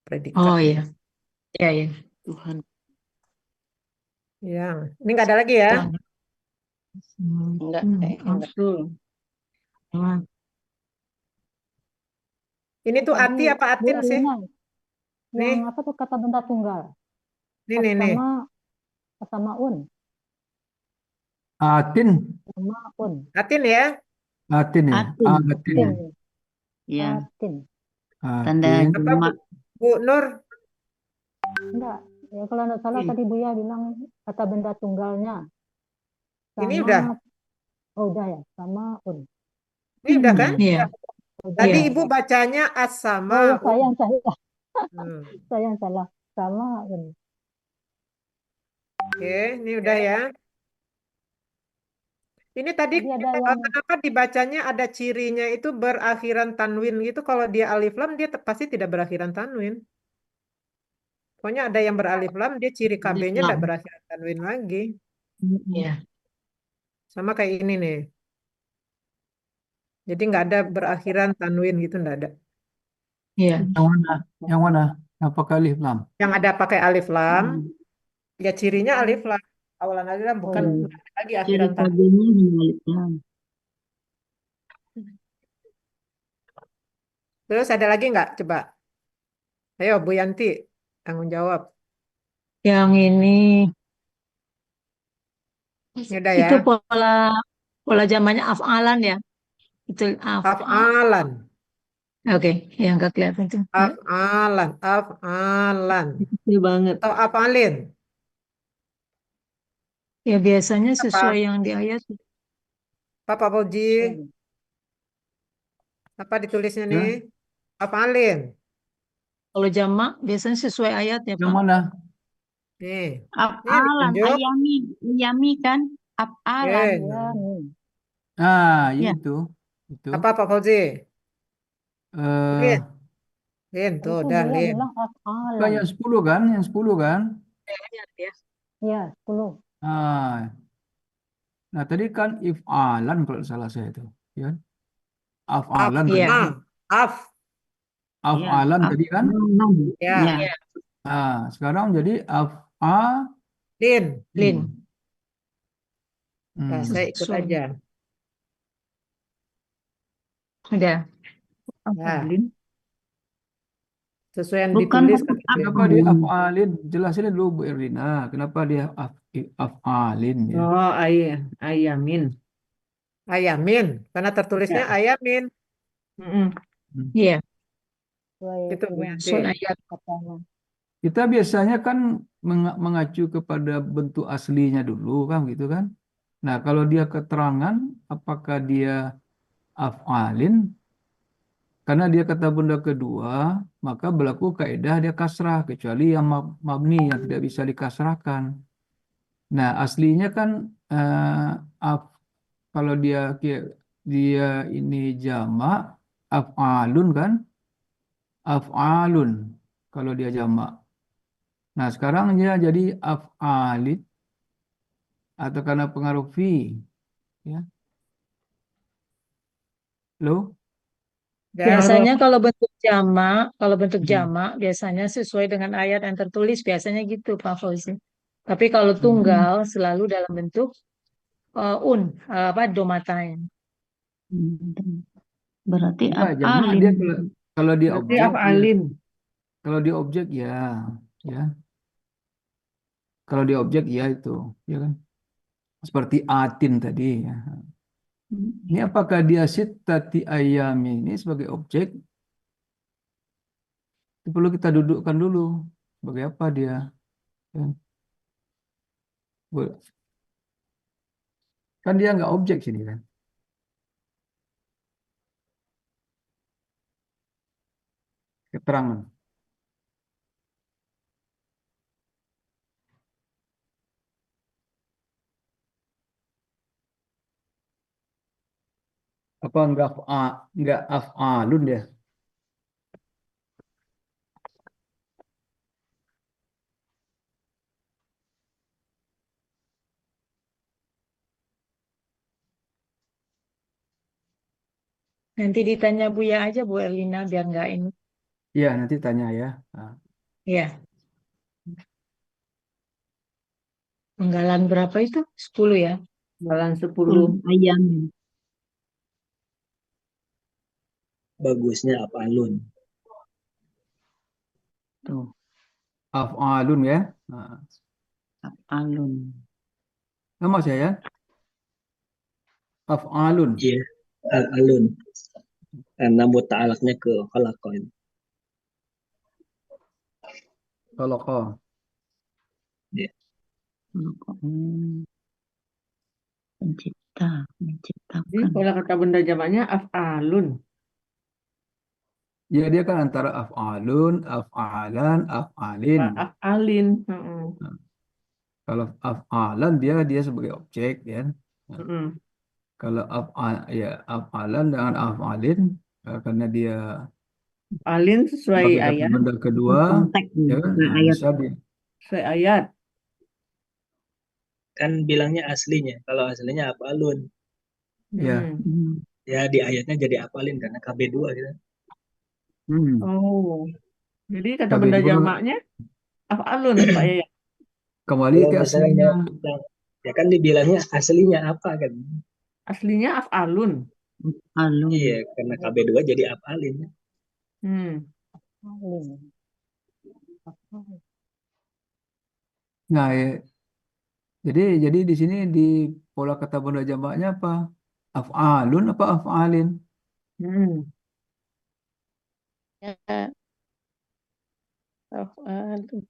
Predikat. Oh iya. Iya, iya. Tuhan. Yang ini nggak ada lagi ya? Enggak, enggak. Betul. Ini tuh Tadi ati apa Bu atin sih? Elina, Nih, yang apa tuh kata benda tunggal? nih. Sama un, Atin, sama un, Atin ya? Atin ya. Atin. Atin. tin, Ya, tin. tanda Atin. Apa jamak. Bu Nur? Enggak, ya kalau enggak salah Tin. tadi Buya bilang kata benda tunggalnya. Ini Sama, udah. oh udah ya, sama un. Ini udah kan? Iya. Udah. Tadi Iya. Ibu bacanya Oh ya as-sama. Hmm. saya yang salah, sama un. Oke, ini udah ya. Ini tadi Tadi ada yang kenapa dibacanya ada cirinya itu berakhiran tanwin gitu. Kalau dia alif lam dia pasti tidak berakhiran tanwin. Pokoknya ada yang beralif lam dia ciri KB-nya tidak berakhiran tanwin lagi. Iya. Sama kayak ini nih. Jadi nggak ada berakhiran tanwin gitu nggak ada. Iya. Yang mana? Yang mana? Apakah alif lam? Yang ada pakai alif lam, ya cirinya alif lam. Awalan alif lam bukan Oh. nggak ada lagi Ciri akhiran tanwin. KB-nya hanya alif lam. Terus ada lagi nggak? Coba. Ayo Bu Yanti, tanggung jawab. Yang ini Ini udah ya. itu pola zamannya af'alan ya. Itu Af'alan. Oke, yang nggak kelihatan itu. Af'alan. Af'alan. Kecil banget. Atau af'alin. Ya biasanya Apa? sesuai yang di ayat. Pak Fauji. Apa ditulisnya Ya. nih? Af'alin. Kalau jamak biasanya sesuai ayatnya, Yang Pak. mana? Nih. Apalan, ditunjuk. ayami kan? Apalan. Oke. Ya, nih. Ah, Ya. itu. Itu. Apa Pak Fauzi? Eh, Lin, tuh Itu udah Buya Lin. bilang bukan af'alan. yang 10 kan? Yang 10 kan? Ayat ya. Ya, 10. Nah, nah tadi kan if'alan kalau tidak salah saya itu. Ya kan? Af'alan tadi. Iya. Af'al. Af. Iya. Af'alan tadi kan. Af'alun. Ya. Ya. Iya. Nah, sekarang jadi af'alin. Din. Lin. Nah, saya ikut Sesuai. aja. Udah. Ya. Af'alin. Sesuai yang Bukan ditulis huruf kata dia. Kenapa dia af'alun. af'alin? Jelasin dulu Bu Erlina. Kenapa dia af'alin ya? Oh, ayamin. Ayamin. Karena tertulisnya Ya. ayamin. Mm-mm. Hmm. Iya. Sesuai Itu Bu ini Yanti. Sesuai ayat. katanya. Kita biasanya kan mengacu kepada bentuk aslinya dulu kan gitu kan. Nah, kalau dia keterangan apakah dia af'alin karena dia kata benda kedua, maka berlaku kaidah dia kasrah kecuali yang mabni yang tidak bisa dikasrahkan. Nah, aslinya kan af kalau dia ini jamak af'alun kan? Af'alun kalau dia jamak. Nah, sekarang dia jadi af'alin atau karena pengaruh fi, ya. Lo? Biasanya Dan kalau bentuk Hmm. jamak biasanya sesuai dengan ayat yang tertulis biasanya gitu Pak Fauzi. Tapi kalau Hmm. tunggal selalu dalam bentuk apa domatain. Berarti Enggak, jamak af'alin. dia kalau dia Berarti objek ya. af'alin. Kalau dia objek ya, ya. Kalau dia objek ya itu, ya kan. Seperti atin tadi ya. Ini apakah dia sittati ayam ini sebagai objek? Itu perlu kita dudukkan dulu. Sebagai apa dia? Ya. Kan dia nggak objek sini kan. Keterangan. Apa nggak af'alun dia? Nanti ditanya Buya aja Bu Erlina biar nggak ini. Iya, nanti tanya ya. Nah, Ya, penggalan berapa itu? 10 ya. Jalan 10. Ayam. Bagusnya af'alun. Tuh, af'alun ya. Nah, af'alun. nama saya af'alun. Iya, af'alun. Karena muta'alaknya ke khalaqah. Khalaqa. Iya. Pencipta, Jadi menciptakan. kalau kata benda jamaknya af'alun. Ya dia kan antara af'alun, af'alan, af'alin. Af'alin. Mm-mm. Nah, kalau af'alan dia sebagai objek ya. Nah, Mm-mm. kalau af'alan dengan af'alin karena dia Af'alin sesuai sebagai kata ayat. benda kedua Konteks ya kan. ke Nah, ayat. bisa dia Sesuai ayat. Kan bilangnya aslinya. Kalau aslinya af'alun. ya. Hmm. Ya di ayatnya jadi af'alin karena KB2 gitu. Oh. Jadi kata benda KB2 jamaknya af'alun Pak Yaya. kembali Kalau ke misalnya aslinya. ya kan dibilangnya aslinya apa kan? Aslinya af'alun. Alun. Iya, karena KB2 jadi af'alin. Hmm. Af'alin. Nah, ya, jadi di sini di pola kata benda jamaknya apa? Af'alun apa af'alin? Hmm. Ya, af'alun.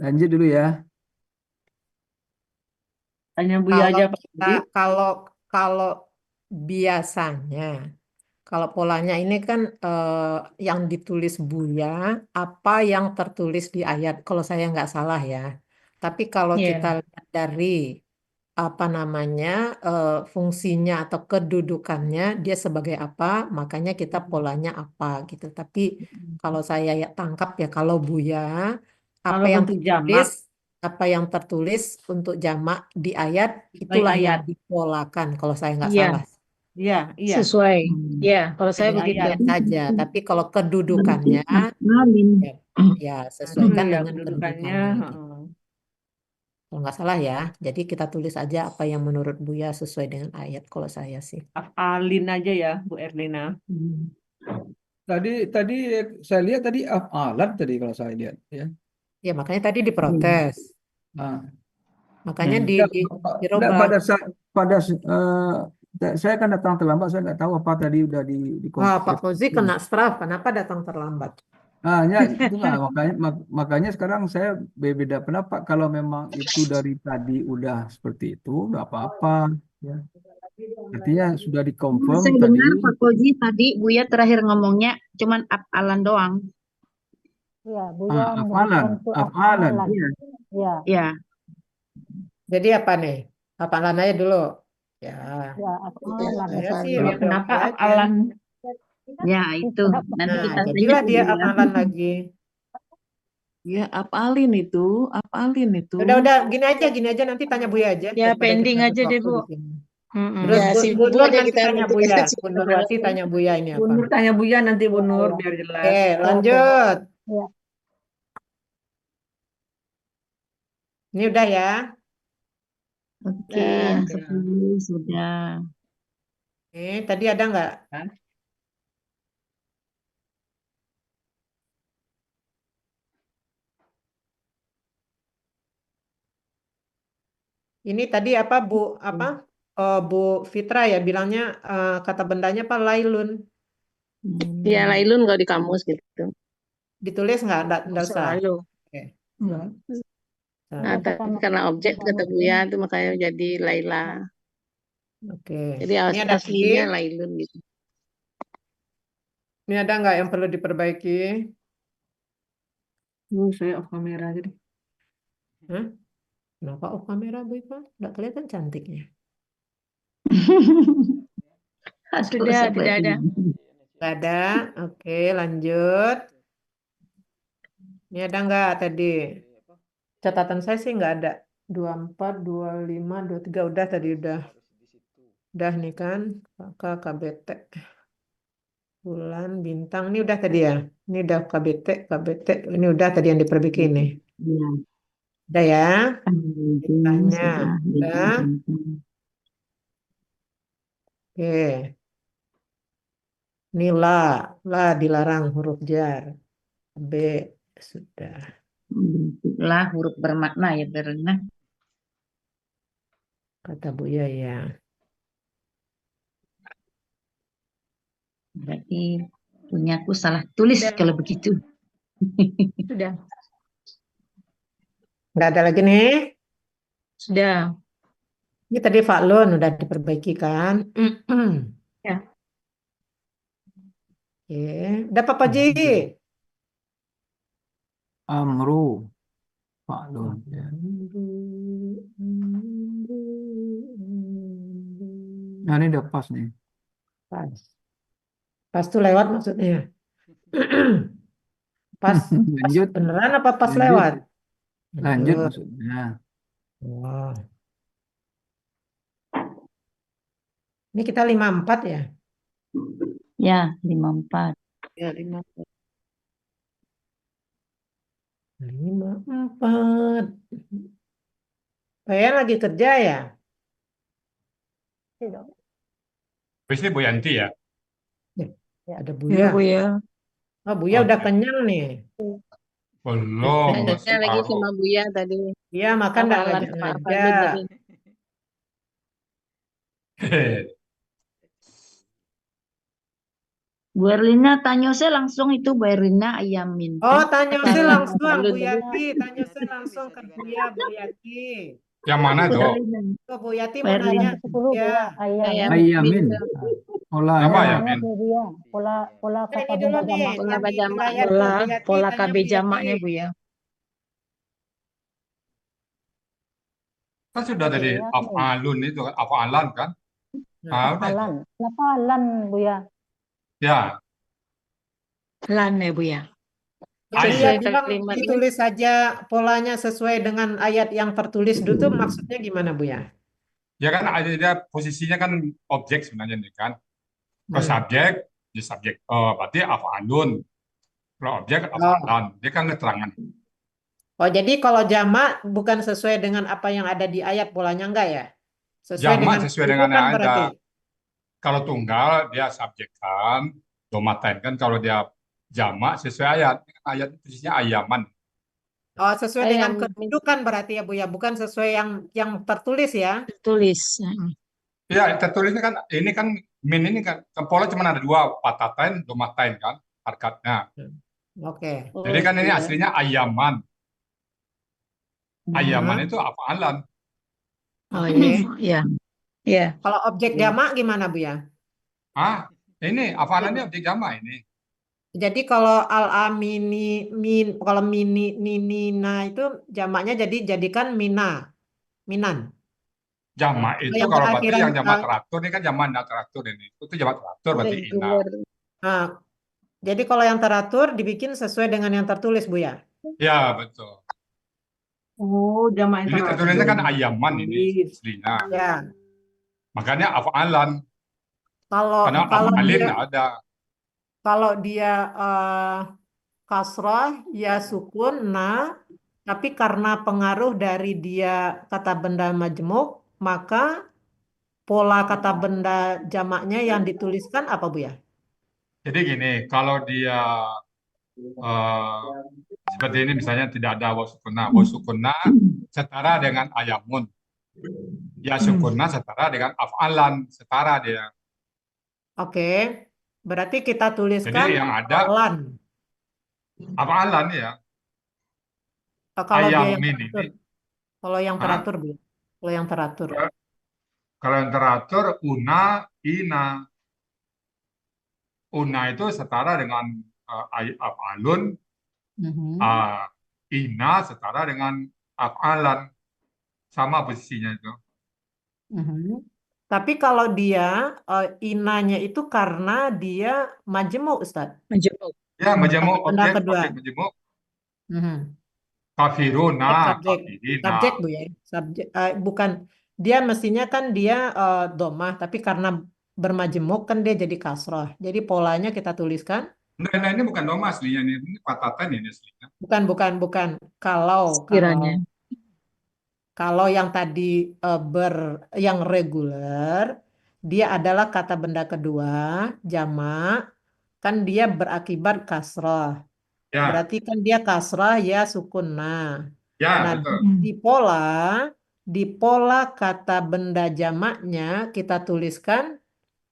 Lanjut dulu ya. Tanya Buya Kalau aja Pak kita Haji. kalau biasanya kalau polanya ini kan yang ditulis Buya apa yang tertulis di ayat kalau saya nggak salah ya. Tapi kalau kita Ya. lihat dari apa namanya fungsinya atau kedudukannya dia sebagai apa makanya kita polanya apa gitu. Tapi kalau saya ya tangkap ya kalau Buya apa Kalau yang bentuk tertulis jamak apa yang tertulis untuk jamak di ayat baik itulah yang ayat. dipolakan kalau saya nggak Iya, salah. Iya, iya. sesuai. Ya, kalau saya Di begitu. ayat saja. Tapi kalau Berarti kedudukannya afalin. ya, ya sesuaikan Ya dengan kedudukannya. kedudukannya gitu. Kalau nggak salah ya. Jadi kita tulis aja apa yang menurut Buya sesuai dengan ayat kalau saya sih. Afalin aja ya Bu Erlina. Tadi saya lihat tadi alat tadi kalau saya lihat ya. Ya makanya tadi diprotes. Ah. Makanya Enggak, enggak, dirubah. saya kan datang terlambat, saya nggak tahu apa tadi udah di Wah, Pak Fauzi kena straf. Kenapa datang terlambat? ya itulah makanya sekarang saya berbeda pendapat. Kalau memang itu dari tadi udah seperti itu, nggak apa-apa. Ya. Artinya sudah dikonfirm Saya tadi. dengar Pak Koji tadi Buya terakhir ngomongnya cuman apalan doang. Ya, Buya Afalan, menyebutkan itu afalan. afalan. Iya. Ya, Ya, Jadi apa nih? Apalan aja dulu. Ya, ya afalan. saya sih Ya, oke-oke kenapa aja. afalan? ya itu. Nanti Nah, kita tanya jadilah ke dia Buya. apalan lagi. Ya, apalin itu, Udah, gini aja nanti tanya Buya aja Ya, daripada kita pending habis aja deh, waktu Bu. di sini. Mm-mm. Terus Ya, Bu sibuk Nur aja nanti kita tanya nanti Buya. kita Bu sibuk Nurwati aja. tanya Buya ini Bu apa. Nur tanya Buya nanti Bu Nur biar Oke, jelas. lanjut. Ya, Ini udah ya. Oke, Nah, yang 10 sudah. Tadi ada nggak? Ini tadi apa Bu apa? Bu Fitra ya bilangnya kata bendanya apa lailun. ya lailun kalau di kamus gitu. Ditulis nggak? Nggak usah. Selalu. Oke. Enggak. Nah, tapi karena objek kata Buya itu makanya jadi Laila. Oke. Jadi Ini ada aslinya lagi. lailun gitu. Ini ada nggak yang perlu diperbaiki? Saya off kamera aja deh. Hah? Kenapa off kamera Bu Ipa? Nggak kelihatan cantiknya. Aduh, Sudah sampai ada. Nggak ada. Oke, lanjut. Ini ada nggak tadi? Catatan saya sih nggak ada. 24, 25, 23 udah tadi udah. Udah nih kan. Kakak KBT. Bulan, bintang. Ini udah tadi ya. Ini udah KBT, KBT. Ini udah tadi yang diperbaiki ini. Ya, Udah ya. Tanya. sudah. Udah. Oke. Ini la dilarang huruf jar. B sudah. Lah huruf bermakna ya Berna. Kata Buya ya. Berarti punyaku salah tulis kalau begitu. Sudah. Nggak ada lagi nih. Sudah. Ini tadi Faklun udah diperbaiki kan? Ya. Oke. Udah Papa Ji. Amru, Faklun. Ya. Nah ini udah pas nih. Pas. Pas tuh lewat maksudnya. Pas Lanjut. beneran apa pas Lanjut. lewat? Lanjut maksudnya. Wah. Ini kita 54 ya? Ya, 54. Ya, 54. 54. Saya lagi kerja ya? Habis ini Bu Yanti ya? Ya, ada Ya, Buya. Bu ya. Oh, Buya udah kenyang nih. Belum, Tanya masih lagi baru. sama Buya tadi. Iya, makan nggak Hafalan ngajak Pak Fadli ngajak. tadi. Bu Erlina tanya saya langsung itu Bu Erlina Ayamin. Oh, tanya Kata saya langsung Lalu Bu Yati, tanya saya langsung ke dia Bu Yati. Yang mana Bu dok? Erlina. Oh, Bu Yati Bu mau Erlina. nanya Yang ke-10 ya. Buya, Ayamin. Ayamin. Nah, polanya. Apa ya, Polanya Min? tuh Buya, pola Yang kata ini dulu benda nih, jamak. pola yang di jamak layar dulu. tuh Pola Bu Yati, pola tanya KB Bu Yati. jamaknya Bu ya. Kan sudah tadi Iya, af'alun itu kan, af'alan kan? Nah, Ah, udah itu. alan. Kenapa alan Buya? Ya, Lan ya Bu ya. Yang dia Sesuai bilang kalimatnya. ditulis saja polanya sesuai dengan ayat yang tertulis dulu, maksudnya gimana Bu ya? ya kan ada posisinya kan objek sebenarnya nih kan. Kalau Hmm. subjek, di subjek. Berarti af'alun. Kalau objek, Oh. af'alan. Dia kan keterangan. Oh, jadi kalau jamak bukan sesuai dengan apa yang ada di ayat polanya enggak ya? Sesuai Jamak dengan sesuai dengan kedudukan yang ada. berarti. Kalau tunggal, dia subjekkan, domaten kan. Kalau dia jamak sesuai ayat. Ayat posisinya ayaman. Oh, sesuai dengan Ayamin. kedudukan berarti ya Bu ya, bukan sesuai yang tertulis ya. Tertulis. Ya, tertulisnya kan, ini kan, min ini kan pola cuma ada dua, patatain, domaten kan, harkatnya. Oke. Jadi kan ini iya. aslinya ayaman. Ayaman itu af'alan. Oh Oke. iya. Ya. Kalau objek jamak gimana Bu ya? Ah, ini af'alan ini objek jamak ini. Jadi kalau al-amini kalau minina itu jamaknya jadikan minan. Jamak Kalau itu yang kalau berarti berakhiran yang jamak teratur ini kan jamak teratur ini. Itu jamak teratur berarti ina. Reguler. nah, jadi kalau yang teratur dibikin sesuai dengan yang tertulis Bu ya. Ya, betul. Oh, jamak Ini teratur. tertulisnya kan ayaman ini aslinya. Ya. Makanya af'alan. Kalau Karena kalau af'alin dia nggak ada. kalau dia kasrah ya sukun tapi karena pengaruh dari dia kata benda majemuk, maka pola kata benda jamaknya yang dituliskan apa Bu ya? Jadi gini, kalau dia seperti ini misalnya tidak ada waw sukunah setara dengan ayamun. Ya sukunah setara dengan af'alan, setara dia. Oke, berarti kita Jadi tuliskan yang ada lan. af'alan ya. Kalau dia yang Ayamin teratur, ini. kalau yang Hah? teratur Bu. Kalau yang teratur. Kalau yang teratur una, ina. Una itu setara dengan af'alun, ina setara dengan af'alan. Sama posisinya itu. Tapi kalau dia inanya itu karena dia majemuk Ustaz. Majemuk. Ya, majemuk Benda objek, kedua. objek majemuk. Mhm. Kafiruna, Subjek, kafirina. subjek Bu ya. Subjek, bukan dia mestinya kan dia domah, tapi karena bermajemuk kan dia jadi kasroh. Jadi polanya kita tuliskan. Nah, ini bukan doma aslinya ini patatan ini aslinya. Bukan. Kalau Kiranya. yang tadi yang reguler, dia adalah kata benda kedua, jamak, kan dia berakibat kasroh. Ya, Berarti kan dia kasrah ya sukunah. ya Nah, betul. di pola kata benda jamaknya kita tuliskan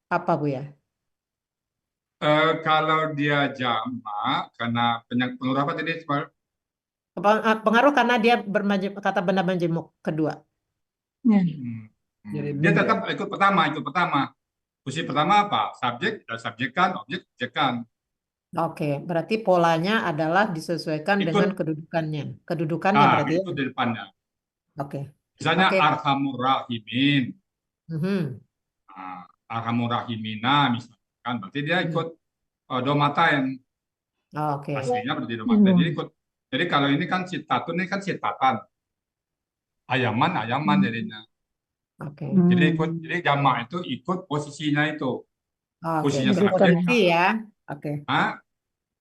apa Bu ya? Kalau dia jamak karena pengaruh apa tadi? Pengaruh karena dia kata benda majemuk kedua. Dia tetap ikut pertama. Posisi pertama apa? Subjek, subjekkan, objek, objekkan. Oke, berarti polanya adalah disesuaikan dengan kedudukannya. Kedudukannya berarti ya. Itu di depannya. Oke. Misalnya Oke. arhamur rahimin. Arhamur rahimina misalkan, berarti dia ikut domatain. Oke. Aslinya berarti domatain. Jadi kalau ini kan sitatun, ini kan sitatan. Ayaman jadinya. Oke. Jadi jamak itu ikut posisinya itu. Oke. Posisinya Ikut subjek. posisi ya. Oke.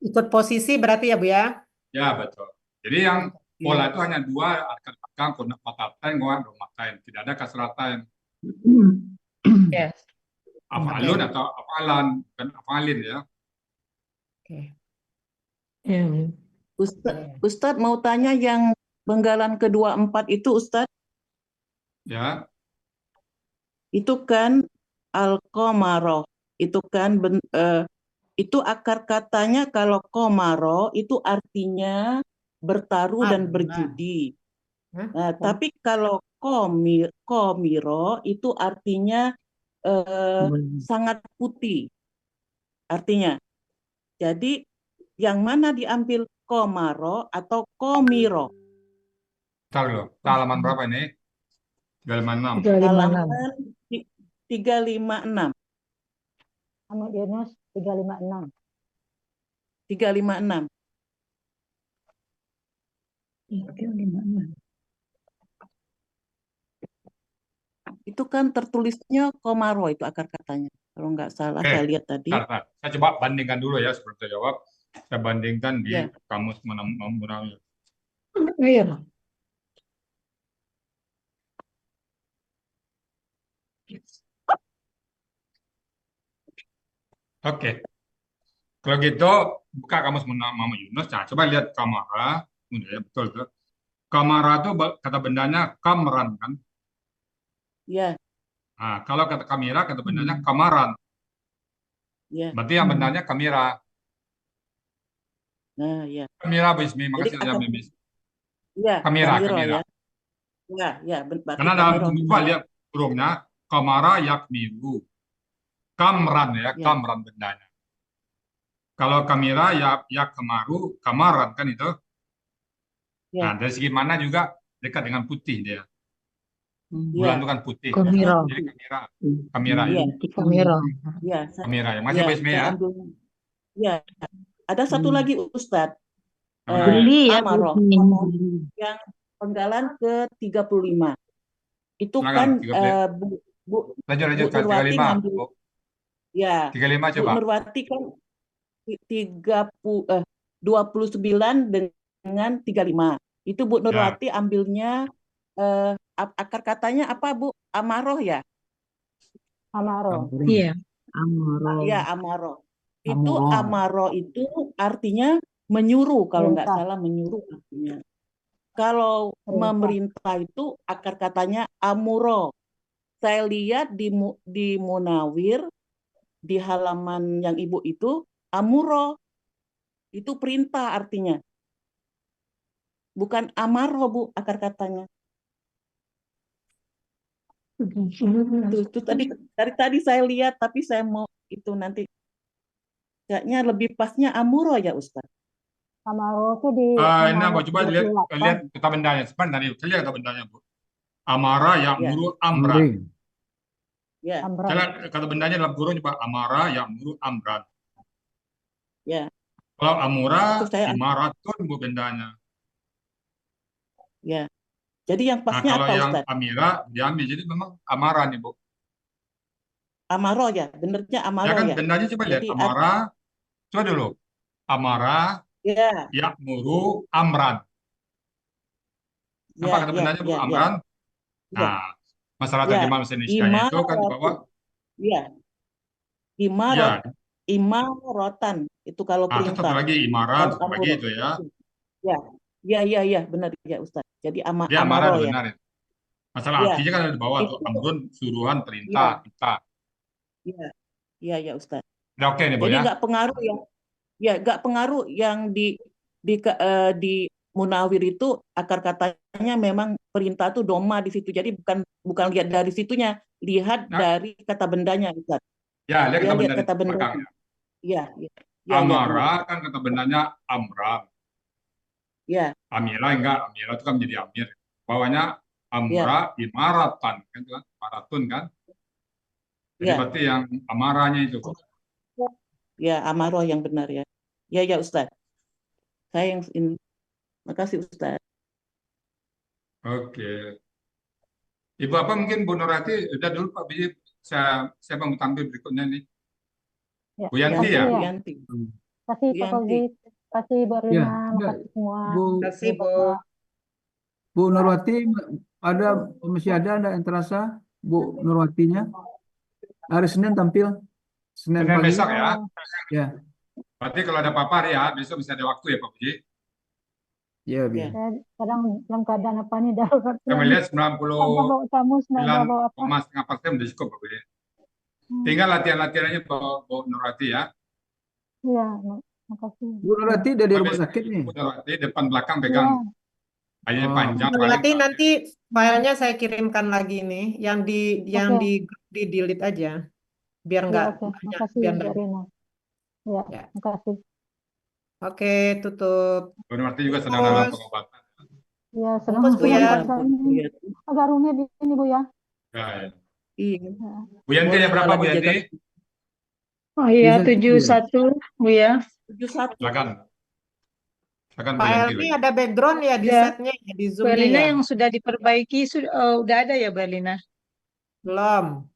Ikut posisi berarti ya Bu ya? Ya betul. Jadi yang pola itu hanya dua, arkan belakang, kunat patatain, domatain. Tidak ada kasratain. Yes. Af'alun atau af'alan, bukan af'alin ya. Oke. Ustadz mau tanya yang penggalan kedua 4 itu Ustadz, Ya. itu kan al-qamaroh, itu kan itu akar katanya kalau komaro itu artinya bertaruh dan berjudi. Nah, tapi kalau komiro itu artinya sangat putih. Artinya, jadi yang mana diambil komaro atau komiro? Bentar dulu. Kita halaman berapa ini? 356. 356. Halaman 356. Ahmad Yunus 356. 356. Itu kan tertulisnya komaro itu akar katanya. Kalau nggak salah saya lihat tadi. Bentar. Saya coba bandingkan dulu ya sebelum saya jawab. Saya bandingkan di Ya. kamus Munawir. Iya. Oke. Kalau gitu, buka kamus Muhammad Yunus. Nah, coba lihat kamara. Ya, betul tuh. Kamara itu kata bendanya kamran kan? Ya, Nah, kalau kata kamera, kata bendanya kamaran. ya. Berarti yang benarnya kamera. Nah, ya. Kamera Bismi, Jadi makasih ya akar Mimis. ya, Kamera, kamiro kamera. ya. Ya, berarti Karena dalam kamiro. coba lihat hurufnya, kamara yakmiru. Kamran ya, Ya. kamran bendanya. Kalau kamera ya kamaru, kamaran kan itu. Ya. Nah, dari segi mana juga dekat dengan putih dia. Ya. Bulan itu kan putih. Kamera. Jadi kamera ya. Ya. Kamera. Ya, Kamera ya. Masih Bismi ya. ambil. Ya, ada satu lagi Ustadz. Beli ya, Amaro. Budi. Yang penggalan ke-35. Itu Silakan, kan 35. Bu Lanjut kan, Nurwati 35. ngambil. Bu. Ya, 35 Bu coba. Nurwati kan 29 dengan 35. Itu Bu Nurwati ambilnya akar katanya apa Bu? Amaroh ya? Amaro. Iya. Amaro. Ya, amaro. Itu Amaro. amaro itu artinya menyuruh kalau nggak Perintah. salah menyuruh artinya. Kalau Perintah. memerintah itu akar katanya amuro. Saya lihat di Munawir di halaman yang Ibu itu amuro. Itu perintah artinya. Bukan amaro Bu akar katanya. Itu tadi saya lihat tapi saya mau itu nanti kayaknya lebih pasnya amuro ya Ustaz. Amaro itu di Ini Munawir coba lihat 38. kata bendanya. Sebentar, lihat kata bendanya, Bu. Amara ya'muru amran. Amri. Ya, Amran. Saya lihat kata bendanya dalam kurung coba amara ya'muru amran. ya. Kalau amura Itu saya imaratun Bu bendanya. ya. Jadi yang Nah, pasnya kalau apa yang Ustaz? amira diambil. Jadi memang amara nih, Bu. Amaro ya, benernya Ya amaro kan ya. bendanya coba lihat. Jadi Amara, coba dulu. Amara ya, ya'muru amran. Apa ya, kata ya, bendanya, Bu? ya, ya, Amran. ya, Nah, masalah ya. terjemahan bahasa Indonesia itu kan di bawah. Ya, imarot, Ya. imarotan itu kalau Nah, itu satu perintah. lagi imarat, Kalau satu lagi amuro. itu ya. Ya, ya, benar ya Ustaz. Jadi Dia amaro amarah ya. benar itu. Masalah Ya, artinya kan ada di bawah tuh. itu Amrun, suruhan, ya, perintah, kita. ya, ya, ya Ustaz. Udah oke nih, Bu Jadi ya. nggak pengaruh yang di Munawir itu akar katanya memang perintah itu doma di situ. Jadi bukan lihat dari situnya, lihat Nah, dari kata bendanya Ustaz. ya, lihat Ya kata lihat benda di kata bendanya. belakang ya. Ya, ya, ya, ya benar. Amara kan kata bendanya amra. Ya, Amira enggak, Amira itu kan menjadi amir. Bawahnya ya, amra imaratan kan itu kan, maratun kan. Jadi ya, berarti yang amaranya itu, Bu. ya amaro yang benar ya. Ya, ya Ustaz. Saya yang ini. Makasih Ustaz. Oke. Ibu apa mungkin Bu Nurati udah dulu Pak Biji. Saya mau tampil berikutnya nih. Ya, Bu Yanti kasih ya? Bu ya. Yanti. Kasih Bu Pak Yanti. Fauzi. Kasih Bu Ya, Rina. ada Makasih semua. Bu Kasih, Bu. Bapak. Bu Nurwati masih ada yang terasa Bu Nurwatinya hari Senin tampil Senin Senin pagi besok ya. ya Berarti kalau ada apa-apa ya, besok bisa ada waktu ya Pak Biji. ya Ya. biar Saya kadang dalam keadaan apa nih darurat. Saya melihat Nggak bawa kamus, nggak bawa apa. 99,5% udah cukup Pak Biji. Tinggal latihan-latihan aja Bu Nurwati ya. Iya, makasih. Bu Nurati dari Oh, rumah di sakit nih. Bu Nurati depan belakang Iya, pegang. Kayaknya Oh, panjang Bu paling Nurati terakhir. nanti filenya saya kirimkan lagi nih, yang oke. di delete aja, biar Ya, nggak oke. banyak, Makasih, biar Bu nggak. Rina. Ya, Ya. makasih. Oke, tutup. Bu Nurati juga sedang dalam Bungkus, pengobatan. Ya, bungkus Bu senang ya. rasanya. Agak rumit ini, Bu ya. Ya, ya. Iya, Ya. Bu Yanti boleh ada berapa Bu lagi jaga Yanti? Oh iya, Bisa ya. 71 Bu ya. 71. Silakan. Silakan Bu Pak Yanti Helmi lagi. ada background ya di Ada. setnya, ya, di Bu Zoom-nya Erlina ya? yang sudah diperbaiki, udah ada ya Bu Erlina? Belum.